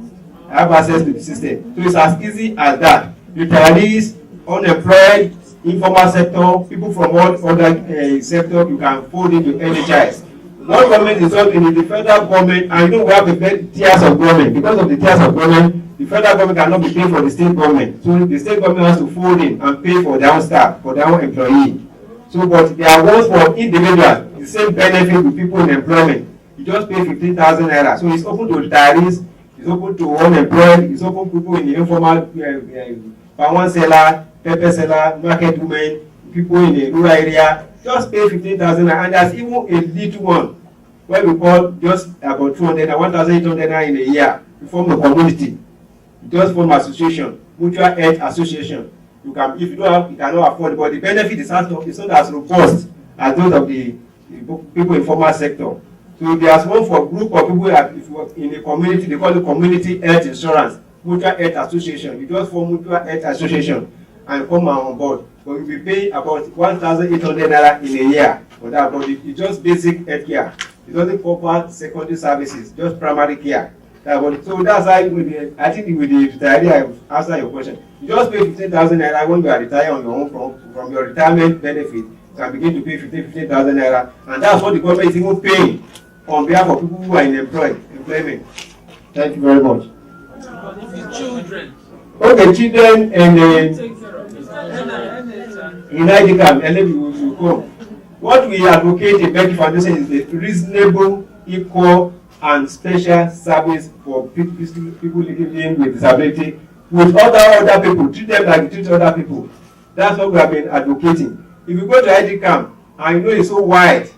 I have access to the system. So it's as easy as that. Retirees, unemployed, informal sector, people from all other sector, you can fold into NHS. One government is not in the federal government, and you know we have the tiers of government. Because of the tiers of government, the federal government cannot be paying for the state government. So the state government has to fold in and pay for their own staff, for their own employee. So, but there are ones for individuals, the same benefit with people in employment. You just pay 15,000 naira. So it's open to retirees, it's open to unemployed, it's open to people in the informal, power seller, pepper seller, market women, people in the rural area. Just pay 15,000 naira, and there's even a little one, what we call just about 200 and 1,800 naira in a year. You form a community, you just form association, mutual health association. You can, if you don't have, you cannot afford it, but the benefit is not as robust as those of the people in formal sector. So there's one for group of people that if you in a community, they call it community health insurance, mutual health association. You just form mutual health association and come on board. But you'll be paying about 1,800 naira in a year for that. But it's just basic health care. It doesn't cover secondary services, just primary care. So that's how I think with the retiree, I answer your question. You just pay 15,000 naira when you are retired on your own from your retirement benefit. You can begin to pay 15,000 naira, and that's what the government is even paying on behalf of people who are in employment. Thank you very much. Children. Okay, children and in Initatives, and will come. What we advocate in Becky Foundation is the reasonable, equal, and special service for people living with disability with other people. Treat them like you treat other people. That's what we have been advocating. If you go to ID camp and you know it's so wide,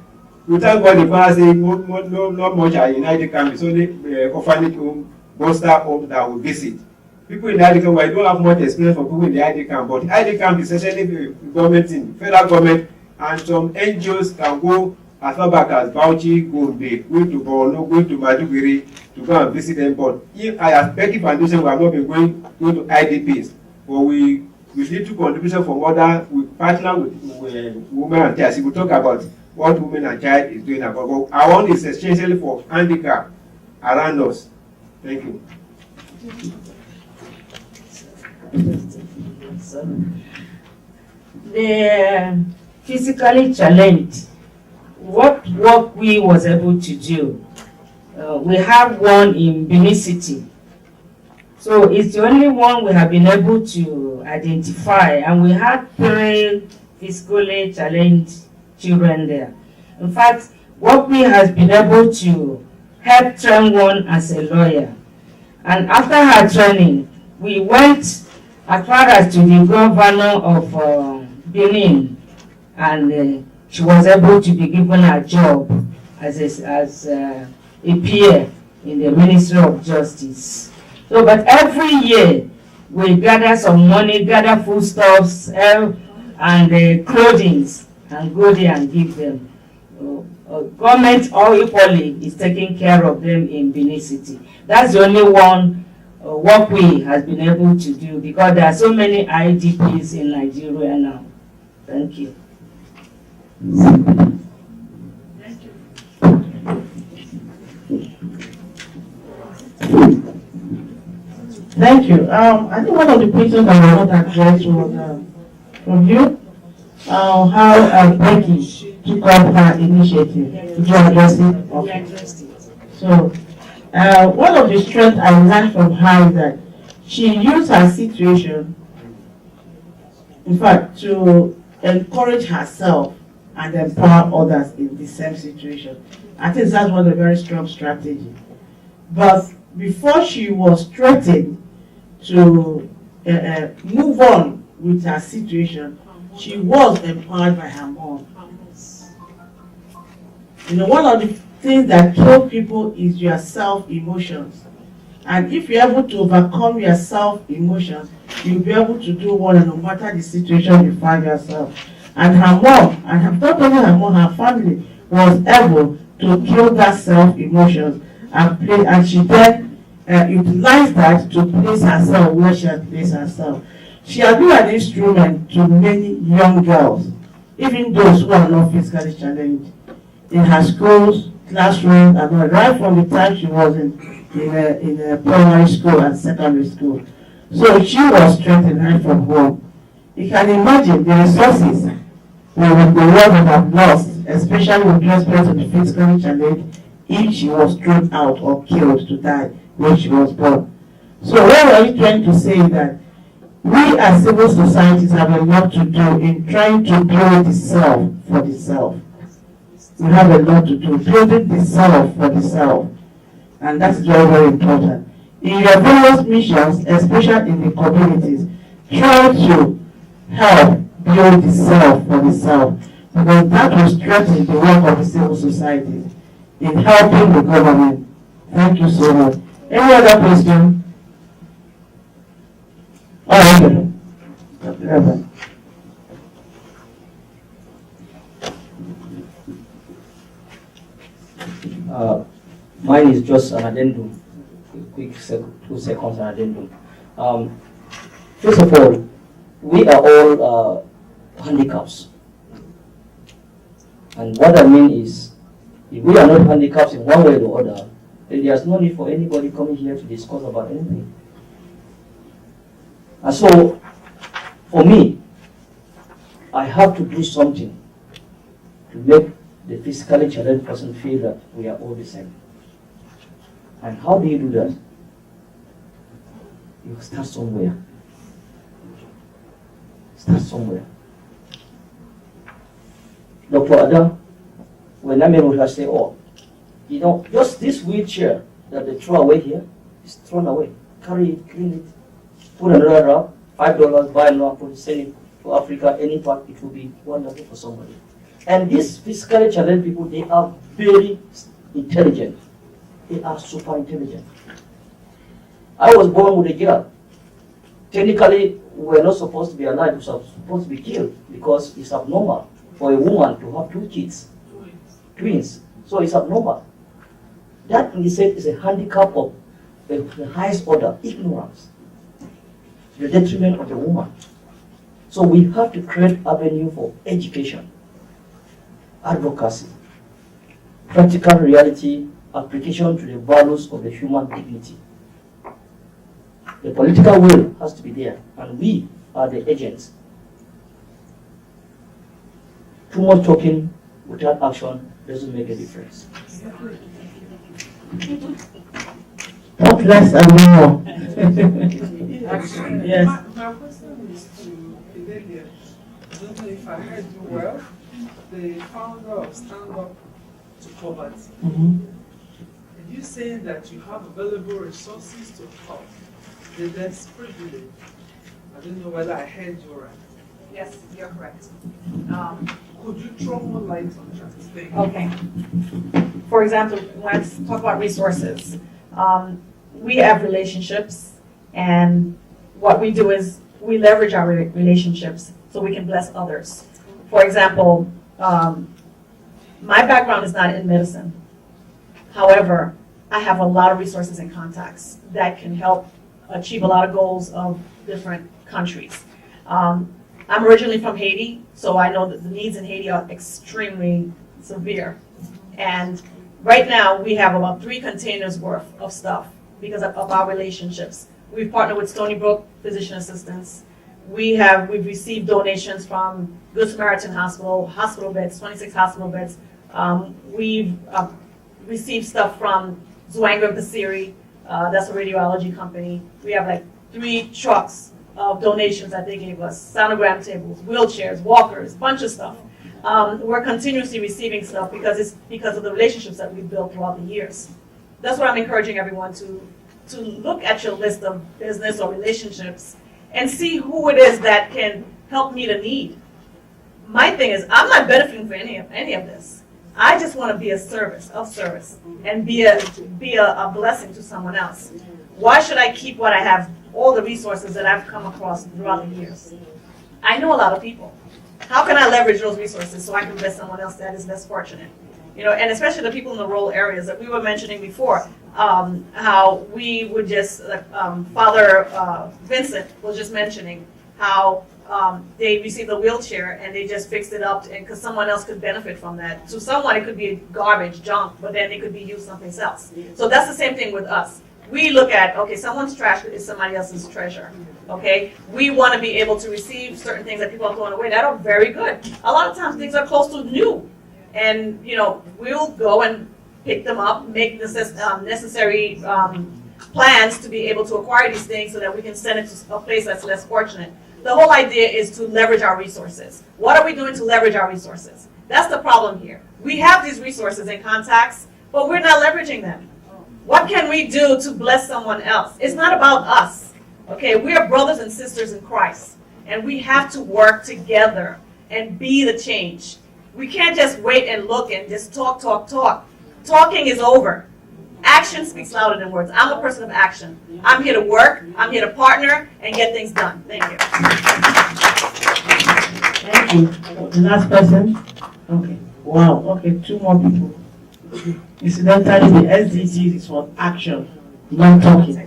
you thank God the father say not much are in ID camp. It's only orphanage home, foster home that will visit. People in the ID camp, well, I don't have much experience for people in the ID camp, but ID camp is essentially the government thing, federal government, and some NGOs can go as far back as Bauchi, Gombe, going to Borno, going to Maduguri to go and visit them. But if I as Becky Foundation, we have not been going to IDPs, but we need to contribution from other, we partner with women and child. We talk about what women and child is doing about. But our own is essentially for handicap around us. Thank you. The physically challenged, what work we was able to do, we have one in Benin City. So it's the only one we have been able to identify, and we had 3 physically challenged children there. In fact, what we has been able to help train one as a lawyer. And after her training, we went as far as to the governor of Benin, and she was able to be given a job as a peer in the Ministry of Justice. So, but every year we gather some money, gather foodstuffs and clothing, and go there and give them. Government all equally is taking care of them in Benin City. That's the only one work we has been able to do, because there are so many IDPs in Nigeria now. Thank you. Thank you. I think one of the questions I want to address was from you, how Becky took up her initiative. Did you address it? Okay. So, one of the strengths I learned from her is that she used her situation, in fact, to encourage herself and empower others in the same situation. I think that was a very strong strategy. But before she was threatened to move on with her situation, she was empowered by her mom. You know, one of the things that kill people is your self-emotions. And if you're able to overcome your self-emotions, you'll be able to do well no matter the situation you find yourself. And her mom, and not only her mom, her family was able to kill that self-emotions and she then utilized that to place herself where she had placed herself. She has been an instrument to many young girls, even those who are not physically challenged, in her schools, classrooms, and right from the time she was in primary school and secondary school. So she was strengthened right from home. You can imagine the resources the world would have lost, especially with respect to the physically challenged, if she was thrown out or killed to die when she was born. So what are you trying to say that we as civil societies have a lot to do in trying to build the self for the self. We have a lot to do, building the self for the self. And that's very, very important. In your various missions, especially in the communities, try to help build the self for the self. Because that will strengthen the work of the civil society in helping the government. Thank you so much. Any other question? Oh, okay. Mine is just an addendum, quick 2 seconds an addendum. First of all, we are all handicaps. And what I mean is, if we are not handicaps in one way or the other, then there's no need for anybody coming here to discuss about anything. And so, for me, I have to do something to make the physically challenged person feel that we are all the same. And how do you do that? You start somewhere. Start somewhere. Dr. Adam, when I'm able to say, oh, you know, just this wheelchair that they throw away here is thrown away. Carry it, clean it, put another wrap, $5, buy another, put it, send it to Africa, any part, it will be wonderful for somebody. And these physically challenged people, they are very intelligent. They are super intelligent. I was born with a girl. Technically, we were not supposed to be alive, we were supposed to be killed because it's abnormal for a woman to have 2 kids, twins. So it's abnormal. That, in the sense, is a handicap of the highest order, ignorance, to the detriment of the woman. So we have to create avenue for education, advocacy, practical reality, application to the values of the human dignity. The political will has to be there, and we are the agents. Too much talking without action doesn't make a difference. Not less and more. Yes. My question is to Fidelia. I don't know if I heard you well. The founder of Stand Up to Poverty. Mm-hmm. And you saying that you have available resources to help the less privileged. I don't know whether I heard you right. Yes, you're correct. Could you throw more light on that? Thank you. Okay. For example, let's talk about resources. We have relationships, and what we do is we leverage our relationships so we can bless others. For example, my background is not in medicine. However, I have a lot of resources and contacts that can help achieve a lot of goals of different countries. I'm originally from Haiti, so I know that the needs in Haiti are extremely severe. And right now, we have about 3 containers worth of stuff because of our relationships. We've partnered with Stony Brook Physician Assistants. We've received donations from Good Samaritan hospital beds, 26 hospital beds. We've received stuff from Zwanger Basiri, that's a radiology company. We have like 3 trucks of donations that they gave us, sonogram tables, wheelchairs, walkers, bunch of stuff. We're continuously receiving stuff because of the relationships that we've built throughout the years. That's what I'm encouraging everyone to look at your list of business or relationships and see who it is that can help meet a need. My thing is, I'm not benefiting from any of this. I just want to be a service, and be a blessing to someone else. Why should I keep what I have, all the resources that I've come across throughout the years? I know a lot of people. How can I leverage those resources so I can bless someone else that is less fortunate? You know, and especially the people in the rural areas that we were mentioning before, how we would just, Father Vincent was just mentioning how they received a wheelchair and they just fixed it up because someone else could benefit from that. To someone it could be garbage, junk, but then it could be used something else. So that's the same thing with us. We look at, okay, someone's trash is somebody else's treasure. Okay, we want to be able to receive certain things that people are throwing away that are very good. A lot of times things are close to new, and you know we'll go and pick them up, make necessary plans to be able to acquire these things so that we can send it to a place that's less fortunate. The whole idea is to leverage our resources. What are we doing to leverage our resources? That's the problem here. We have these resources and contacts, but we're not leveraging them. What can we do to bless someone else? It's not about us. Okay, we are brothers and sisters in Christ, and we have to work together and be the change. We can't just wait and look and just talk. Talking is over. Action speaks louder than words. I'm a person of action. I'm here to work, I'm here to partner, and get things done. Thank you. Thank you. The last person? Okay. Wow. Okay, 2 more people. Incidentally, the SDGs is for action, not talking.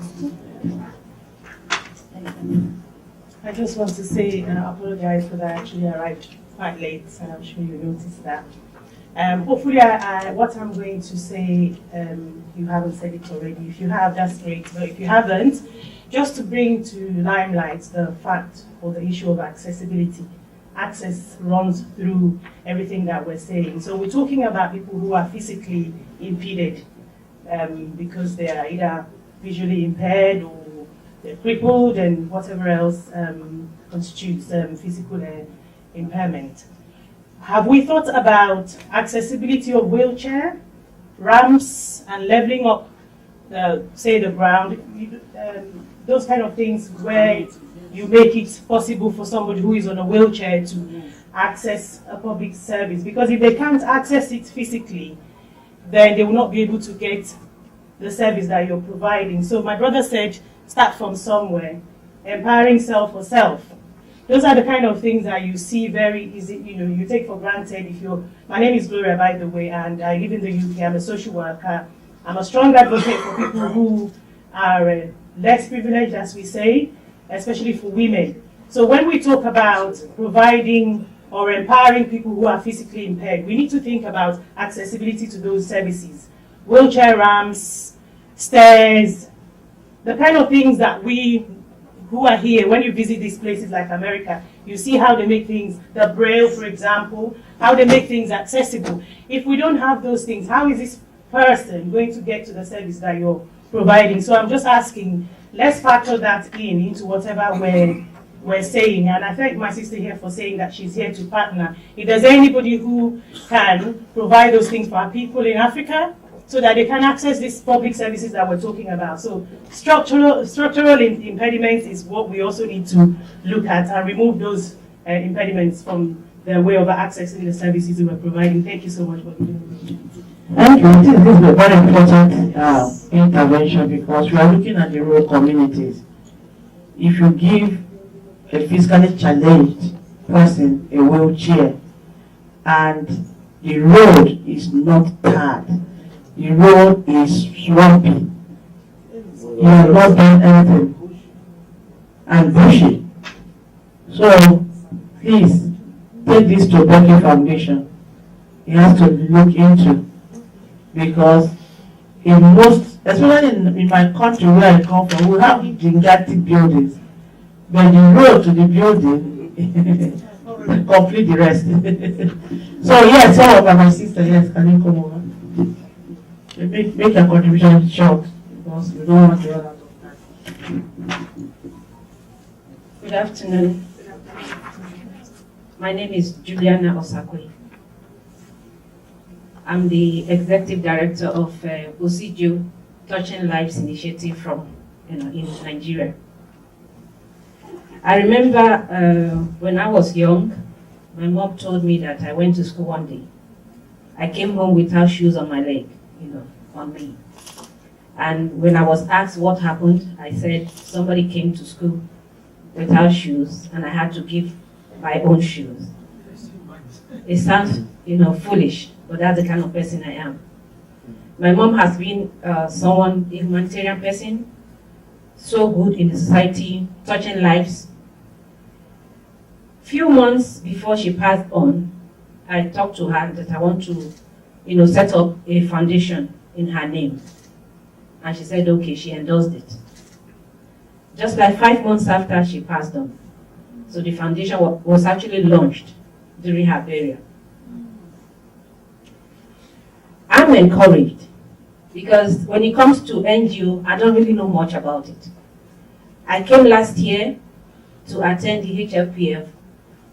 I just want to say, apologize because I actually arrived quite late, and I'm sure you noticed that. Hopefully, what I'm going to say, you haven't said it already. If you have, that's great. But if you haven't, just to bring to limelight the fact or the issue of accessibility. Access runs through everything that we're saying. So we're talking about people who are physically impeded because they are either visually impaired or they're crippled and whatever else constitutes physical impairment. Have we thought about accessibility of wheelchair, ramps, and leveling up, say, the ground? Those kind of things where you make it possible for somebody who is on a wheelchair to access a public service. Because if they can't access it physically, then they will not be able to get the service that you're providing. So my brother said, start from somewhere, empowering self for self. Those are the kind of things that you see very easy, you take for granted. My name is Gloria, by the way, and I live in the UK. I'm a social worker. I'm a strong advocate for people who are less privileged, as we say, especially for women. So when we talk about providing or empowering people who are physically impaired, we need to think about accessibility to those services. Wheelchair ramps, stairs, the kind of things that we who are here, when you visit these places like America, you see how they make things, the Braille, for example, how they make things accessible. If we don't have those things, how is this person going to get to the service that you're providing? So I'm just asking, let's factor that into whatever we're saying. And I thank my sister here for saying that she's here to partner. If there's anybody who can provide those things for our people in Africa, so that they can access these public services that we're talking about. So structural impediments is what we also need to look at and remove those impediments from their way of accessing the services we were providing. Thank you so much for giving me. Thank you. This is a very important intervention because we are looking at the rural communities. If you give a physically challenged person a wheelchair and the road is not tarred, the road is swampy, you are not doing anything, and bushy. So please take this to Becky Foundation. You have to look into, because in most, especially in my country where I come from, we have gigantic buildings, but the road to the building complete the rest. So yes, some of my sister, yes, can you come over? Make a contribution short because we don't want to run out of time. Good afternoon. My name is Juliana Osakwe. I'm the Executive Director of Osijo Touching Lives Initiative from in Nigeria. I remember when I was young, my mom told me that I went to school one day. I came home without shoes on my leg, on me. And when I was asked what happened, I said somebody came to school without shoes and I had to give my own shoes. It sounds, foolish, but that's the kind of person I am. My mom has been a humanitarian person, so good in the society, touching lives. Few months before she passed on, I talked to her that I want to, set up a foundation in her name. And she said, okay, she endorsed it. Just like 5 months after she passed on. So the foundation was actually launched during her burial. I'm encouraged because when it comes to NGO, I don't really know much about it. I came last year to attend the HFPF.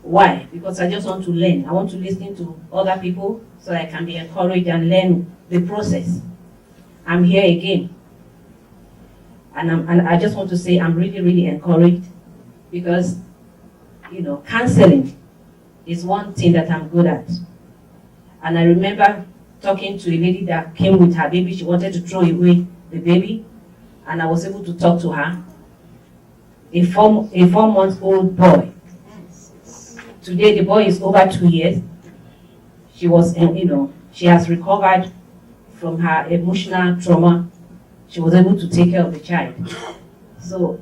Why? Because I just want to learn. I want to listen to other people so I can be encouraged and learn the process. I'm here again. And I just want to say I'm really, really encouraged because, counseling is one thing that I'm good at. And I remember talking to a lady that came with her baby. She wanted to throw away the baby, and I was able to talk to her. A 4-month-old boy. Today the boy is over 2 years. She was, she has recovered from her emotional trauma. She was able to take care of the child. So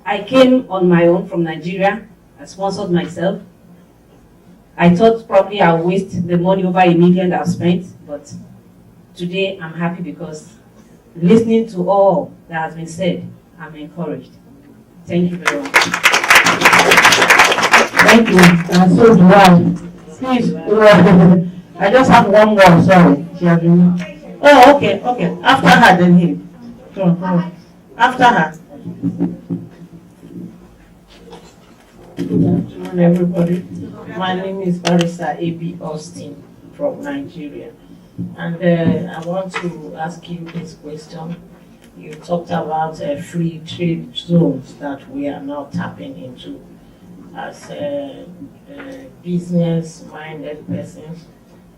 I came on my own from Nigeria. I sponsored myself. I thought probably I'll waste the money over $1 million I've spent, but today I'm happy because listening to all that has been said, I'm encouraged. Thank you very much. Thank you. And so do I. Please, I just have one more, sorry. She has been... Oh, okay. After her, then him. Come on. After her. Good afternoon, everybody. My name is Barrister A.B. Austin from Nigeria. And I want to ask you this question. You talked about free trade zones that we are now tapping into. As business-minded persons,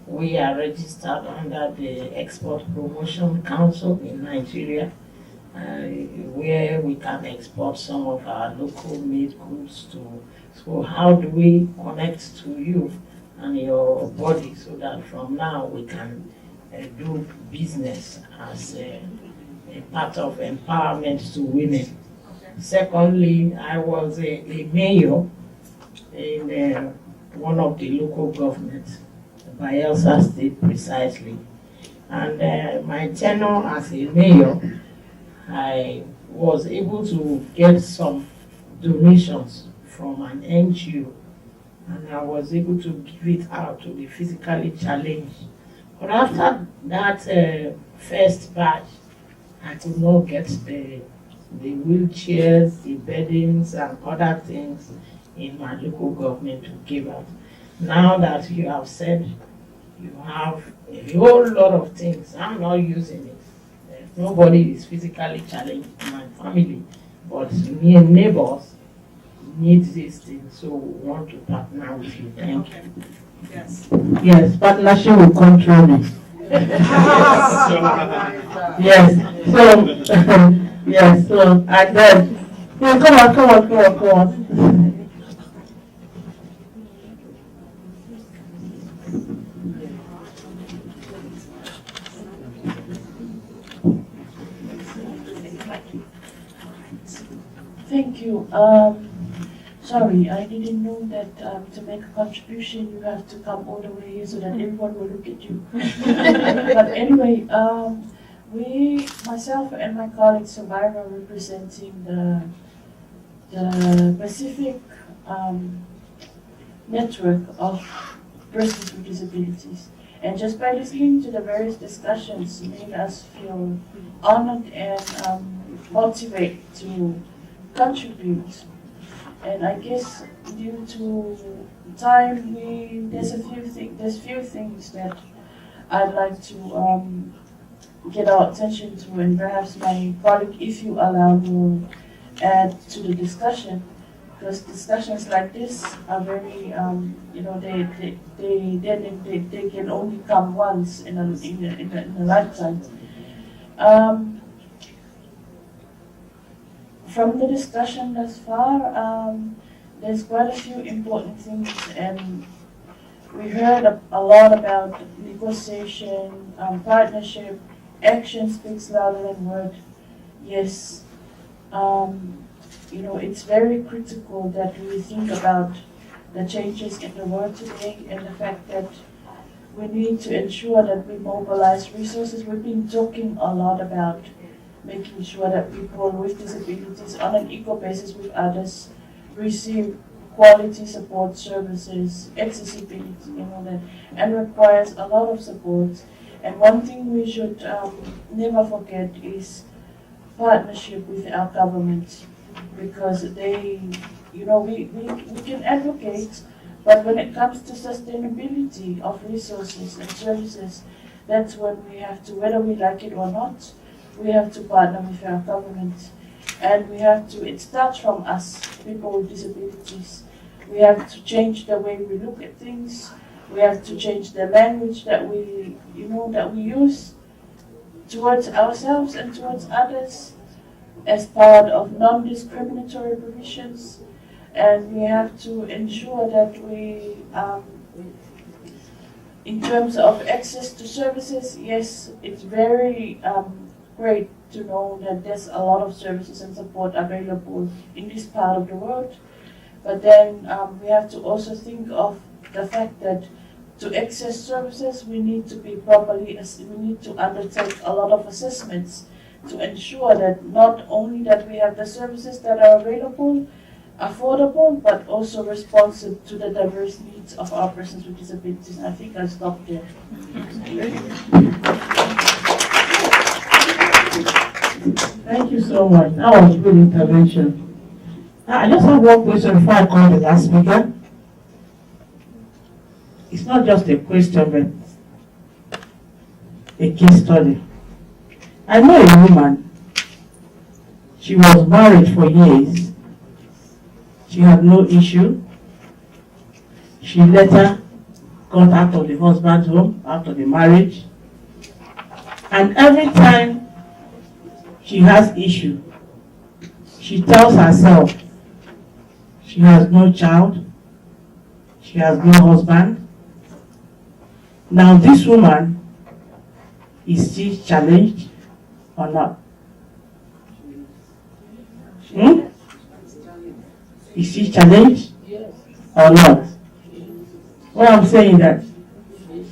we are registered under the Export Promotion Council in Nigeria, where we can export some of our local made goods to. So how do we connect to you and your body so that from now we can do business as a part of empowerment to women? Secondly, I was a mayor in one of the local governments, Bayelsa State precisely. And my tenure as a mayor, I was able to get some donations from an NGO, and I was able to give it out to the physically challenged. But after that first batch, I could not get the wheelchairs, the beddings, and other things in my local government to give out. Now that you have said you have a whole lot of things, I'm not using it. Nobody is physically challenged in my family, but me and neighbors, needs this thing, so we want to partner with you. Thank you. Yes. Yes, partnership will control me. Yes, so, yes, so, and then, yeah, come on. Thank you. Sorry, I didn't know that to make a contribution you have to come all the way here so that everyone will look at you. But anyway, myself and my colleague Survivor representing the Pacific network of persons with disabilities. And just by listening to the various discussions made us feel honored and motivated to contribute. And I guess due to time, there's few things that I'd like to get our attention to, and perhaps my colleague, if you allow, will add to the discussion. Because discussions like this are very, they can only come once in a lifetime. From the discussion thus far, there's quite a few important things, and we heard a lot about negotiation, partnership, action speaks louder than word. Yes, it's very critical that we think about the changes in the world today and the fact that we need to ensure that we mobilize resources. We've been talking a lot about making sure that people with disabilities on an equal basis with others receive quality support services, accessibility, and requires a lot of support. And one thing we should never forget is partnership with our government, because we can advocate, but when it comes to sustainability of resources and services, that's when we have to, whether we like it or not, we have to partner with our government. And it starts from us, people with disabilities. We have to change the way we look at things. We have to change the language that we use towards ourselves and towards others as part of non-discriminatory provisions. And we have to ensure that we, in terms of access to services, yes, it's very great to know that there's a lot of services and support available in this part of the world. But then we have to also think of the fact that to access services, we need to undertake a lot of assessments to ensure that not only that we have the services that are available, affordable, but also responsive to the diverse needs of our persons with disabilities. And I think I'll stop there. Thank you so much. That was a good intervention. Now, I just have one question before I call the last speaker. It's not just a question, but a case study. I know a woman. She was married for years. She had no issue. She later got out of the husband's home after the marriage. And every time she has issue, she tells herself she has no child, she has no husband. Now this woman, is she challenged or not? Is she challenged or not? What I'm saying that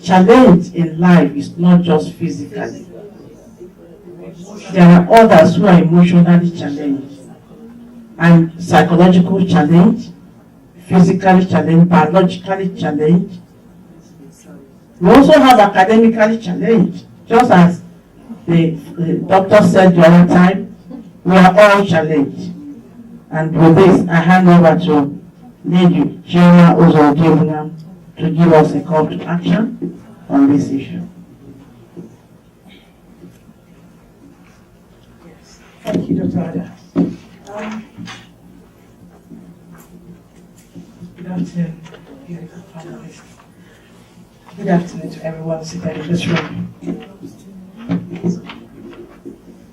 challenge in life is not just physically. There are others who are emotionally challenged and psychological challenge, physically challenged, biologically challenged. We also have academically challenged, just as the doctor said the other time, we are all challenged. And with this, I hand over to Lady Jana Ozodimuna to give us a call to action on this issue. Thank you, Dr. Ada. afternoon, beautiful panelists. Good afternoon to everyone seated in this room.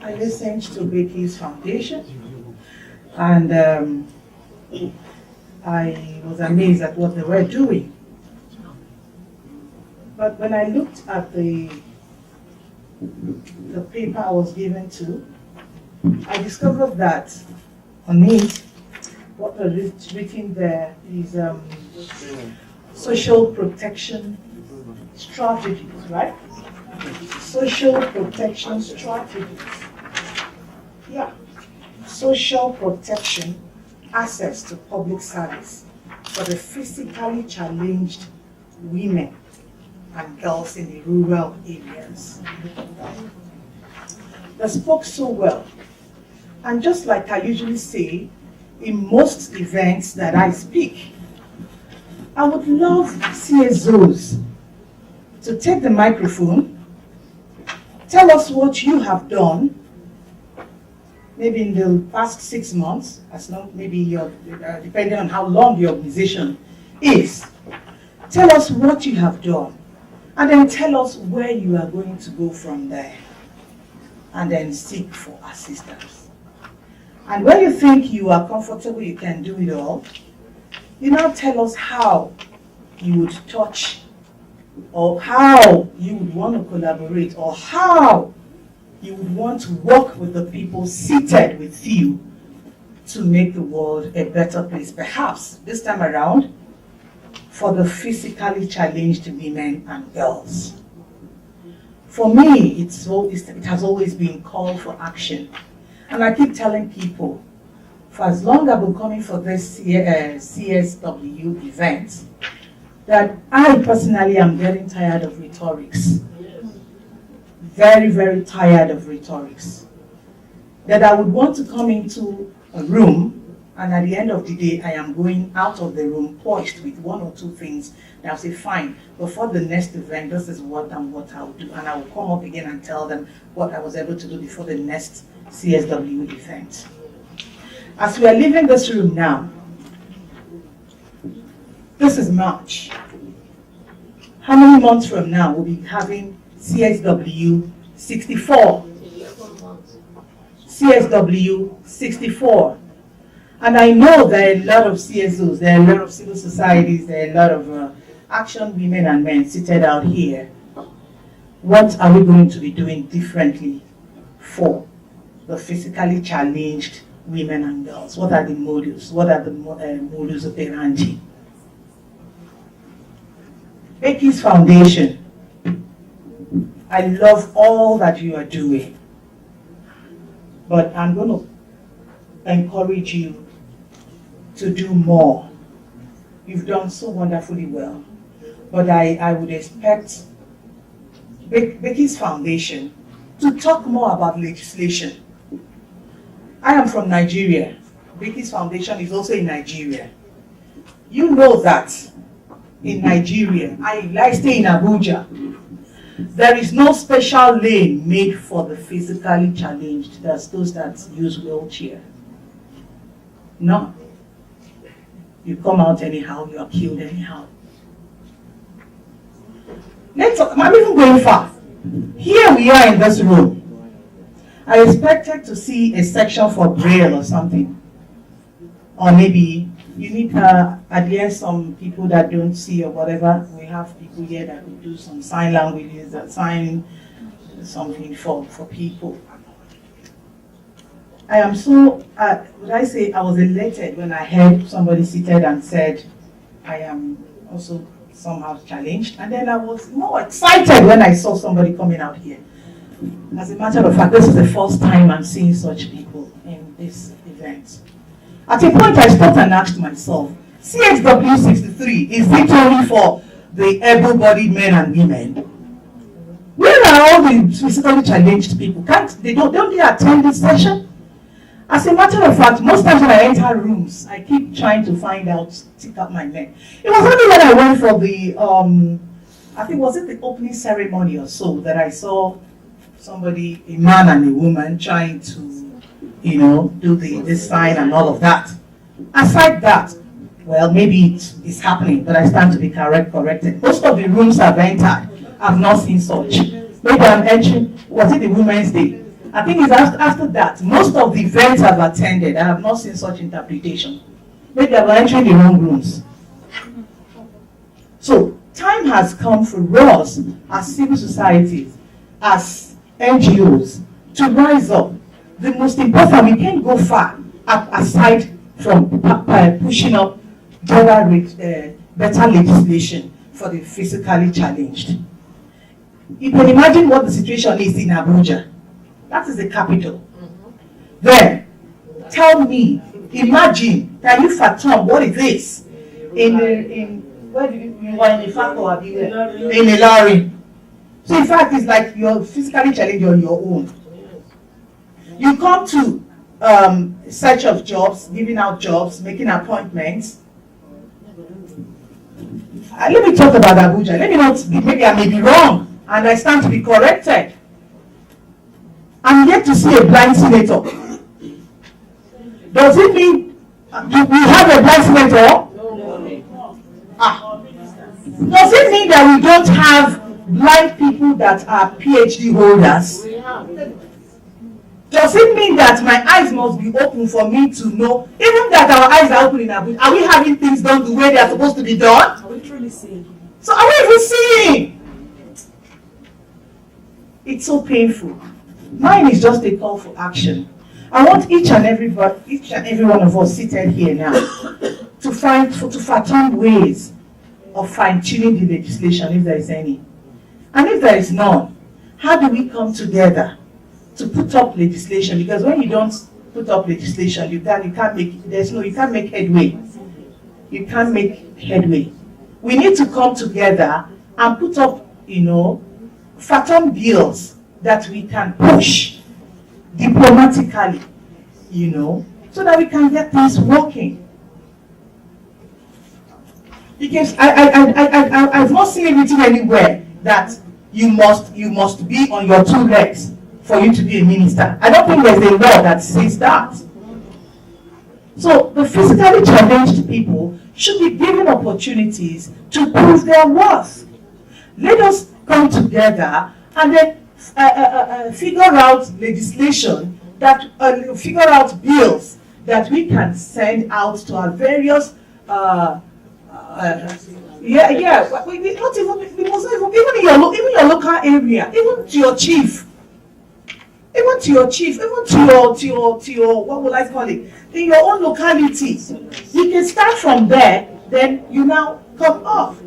I listened to Becky's foundation, and I was amazed at what they were doing. But when I looked at the paper I was given to, I discovered that on it, what was written there is social protection strategies, right? Social protection strategies. Yeah. Social protection, access to public service for the physically challenged women and girls in the rural areas. They spoke so well. And just like I usually say, in most events that I speak, I would love CSOs to take the microphone, tell us what you have done, maybe in the past 6 months, as long maybe you're, depending on how long the organization is. Tell us what you have done, and then tell us where you are going to go from there, and then seek for assistance. And when you think you are comfortable, you can do it all, you now tell us how you would touch, or how you would want to collaborate, or how you would want to work with the people seated with you to make the world a better place. Perhaps this time around, for the physically challenged women and girls. For me, it has always been call for action. And I keep telling people, for as long as I've been coming for this CSW event, that I personally am getting tired of rhetorics. Very, very tired of rhetorics. That I would want to come into a room, and at the end of the day, I am going out of the room poised with 1 or 2 things, and I'll say, fine, before the next event, this is what I'll do. And I will come up again and tell them what I was able to do before the next CSW event. As we are leaving this room now, this is March. How many months from now we'll be having CSW 64? CSW 64. And I know there are a lot of CSOs, there are a lot of civil societies, there are a lot of action women and men seated out here. What are we going to be doing differently for the physically challenged women and girls? What are the modules? What are the modus operandi? Becky's Foundation, I love all that you are doing, but I'm going to encourage you to do more. You've done so wonderfully well, but I would expect Becky's Foundation to talk more about legislation. I am from Nigeria. Becky's Foundation is also in Nigeria. You know that in Nigeria, I stay in Abuja, there is no special lane made for the physically challenged. That's those that use wheelchair. No. You come out anyhow, you are killed anyhow. I'm even going far. Here we are in this room. I expected to see a section for Braille or something. Or maybe you need at least some people that don't see or whatever. We have people here that will do some sign languages, that sign something for people. I am so, would I say, I was elated when I heard somebody seated and said, I am also somehow challenged. And then I was more excited when I saw somebody coming out here. As a matter of fact, this is the first time I'm seeing such people in this event. At a point, I stopped and asked myself, CSW 63, is it only for the able-bodied men and women? Where are all the physically challenged people? Don't they attend this session? As a matter of fact, most times when I enter rooms, I keep trying to find out, stick up my neck. It was only when I went for the, I think, was it the opening ceremony or so, that I saw somebody, a man and a woman, trying to, do this sign and all of that. Aside that, well, maybe it's happening, but I stand to be corrected. Most of the rooms I've entered, I've not seen such. Maybe I'm entering, was it the Women's Day? I think it's after that. Most of the events I've attended, I have not seen such interpretation. Maybe I'm entering the wrong rooms. So, time has come for us as civil societies, as NGOs, to rise up. The most important, we can't go far aside from pushing up better legislation for the physically challenged. You can imagine what the situation is in Abuja. That is the capital. Then, tell me, imagine, can you fathom what it is where you are in a fact or in a lorry? So in fact, it's like you're physically challenged on your own. You come to search of jobs, giving out jobs, making appointments. Let me talk about Abuja. Maybe I may be wrong, and I stand to be corrected. I'm yet to see a blind senator. Does it mean we have a blind senator? Does it mean that we don't have blind people that are PhD holders? Does it mean that my eyes must be open for me to know, even that our eyes are open in Abuja, are we having things done the way they are supposed to be done? Are we truly seeing? So are we even seeing? It's so painful. Mine is just a call for action. I want each and every one of us seated here now to fathom ways of fine-tuning the legislation, if there is any. And if there is none, how do we come together to put up legislation? Because when you don't put up legislation, you can't make headway. You can't make headway. We need to come together and put up, fathom bills that we can push diplomatically, so that we can get things working. Because I've not seen it written anywhere that you must be on your two legs for you to be a minister. I don't think there's a law that says that. So the physically challenged people should be given opportunities to prove their worth. Let us come together and then figure out legislation figure out bills that we can send out to our various even in your local area, even to your chief, even to your what would I call it, in your own locality. You can start from there, then you now come off.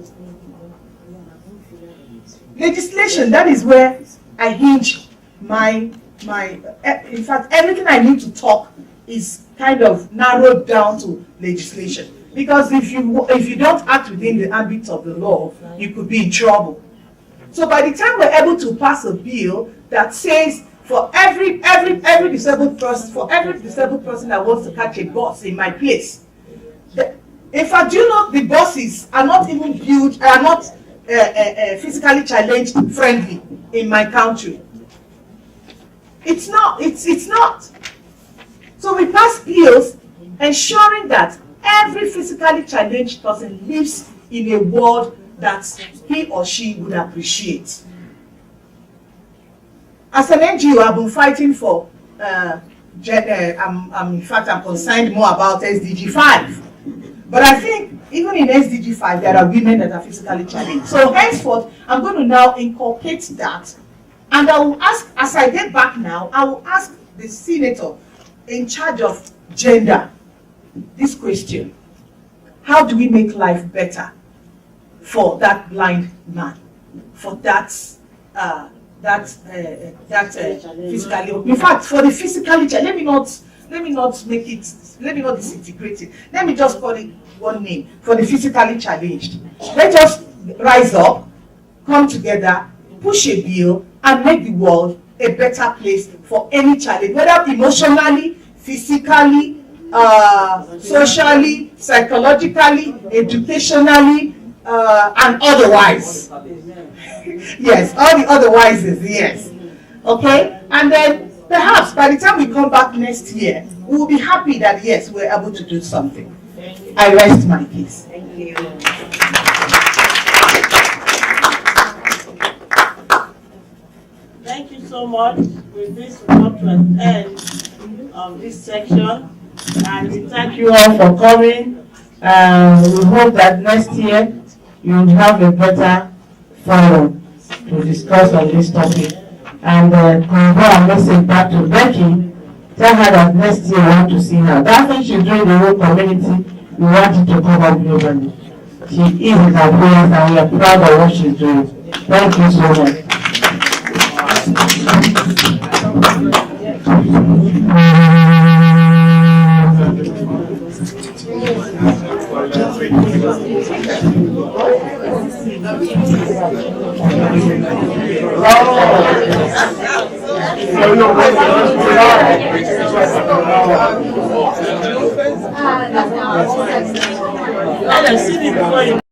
Legislation, that is where I hinge my in fact, everything I need to talk is kind of narrowed down to legislation. Because if you don't act within the ambit of the law, you could be in trouble. So by the time we're able to pass a bill that says for every disabled person that wants to catch a bus in my place, in fact, the buses are not even built, are not physically challenged friendly in my country. It's not. So we pass bills ensuring that every physically challenged person lives in a world that he or she would appreciate. As an NGO, I've been fighting for in fact, I'm concerned more about SDG 5. But I think even in SDG 5, there are women that are physically challenged. So henceforth, I'm going to now inculcate that. And I will ask, as I get back now, I will ask the senator in charge of gender this question: how do we make life better for that blind man, for that physically, in fact, for the physically challenged? Let me not disintegrate it. Let me just call it one name: for the physically challenged. Let us rise up, come together, push a bill, and make the world a better place for any challenge, whether emotionally, physically, socially, psychologically, educationally, and otherwise. Yes, all the otherwises, yes. Okay? And then perhaps by the time we come back next year, we will be happy that yes, we're able to do something. I rest my case. Thank you. Thank you so much. With this, we come to an end of this section. And we thank you all for coming. We hope that next year you will have a better forum to discuss on this topic. And convey a message back to Becky. Tell her that next year we want to see her. That thing she's doing in the whole community, we want it to come up globally. She is in her prayers and we are proud of what she's doing. Thank you so much. I don't see it before you.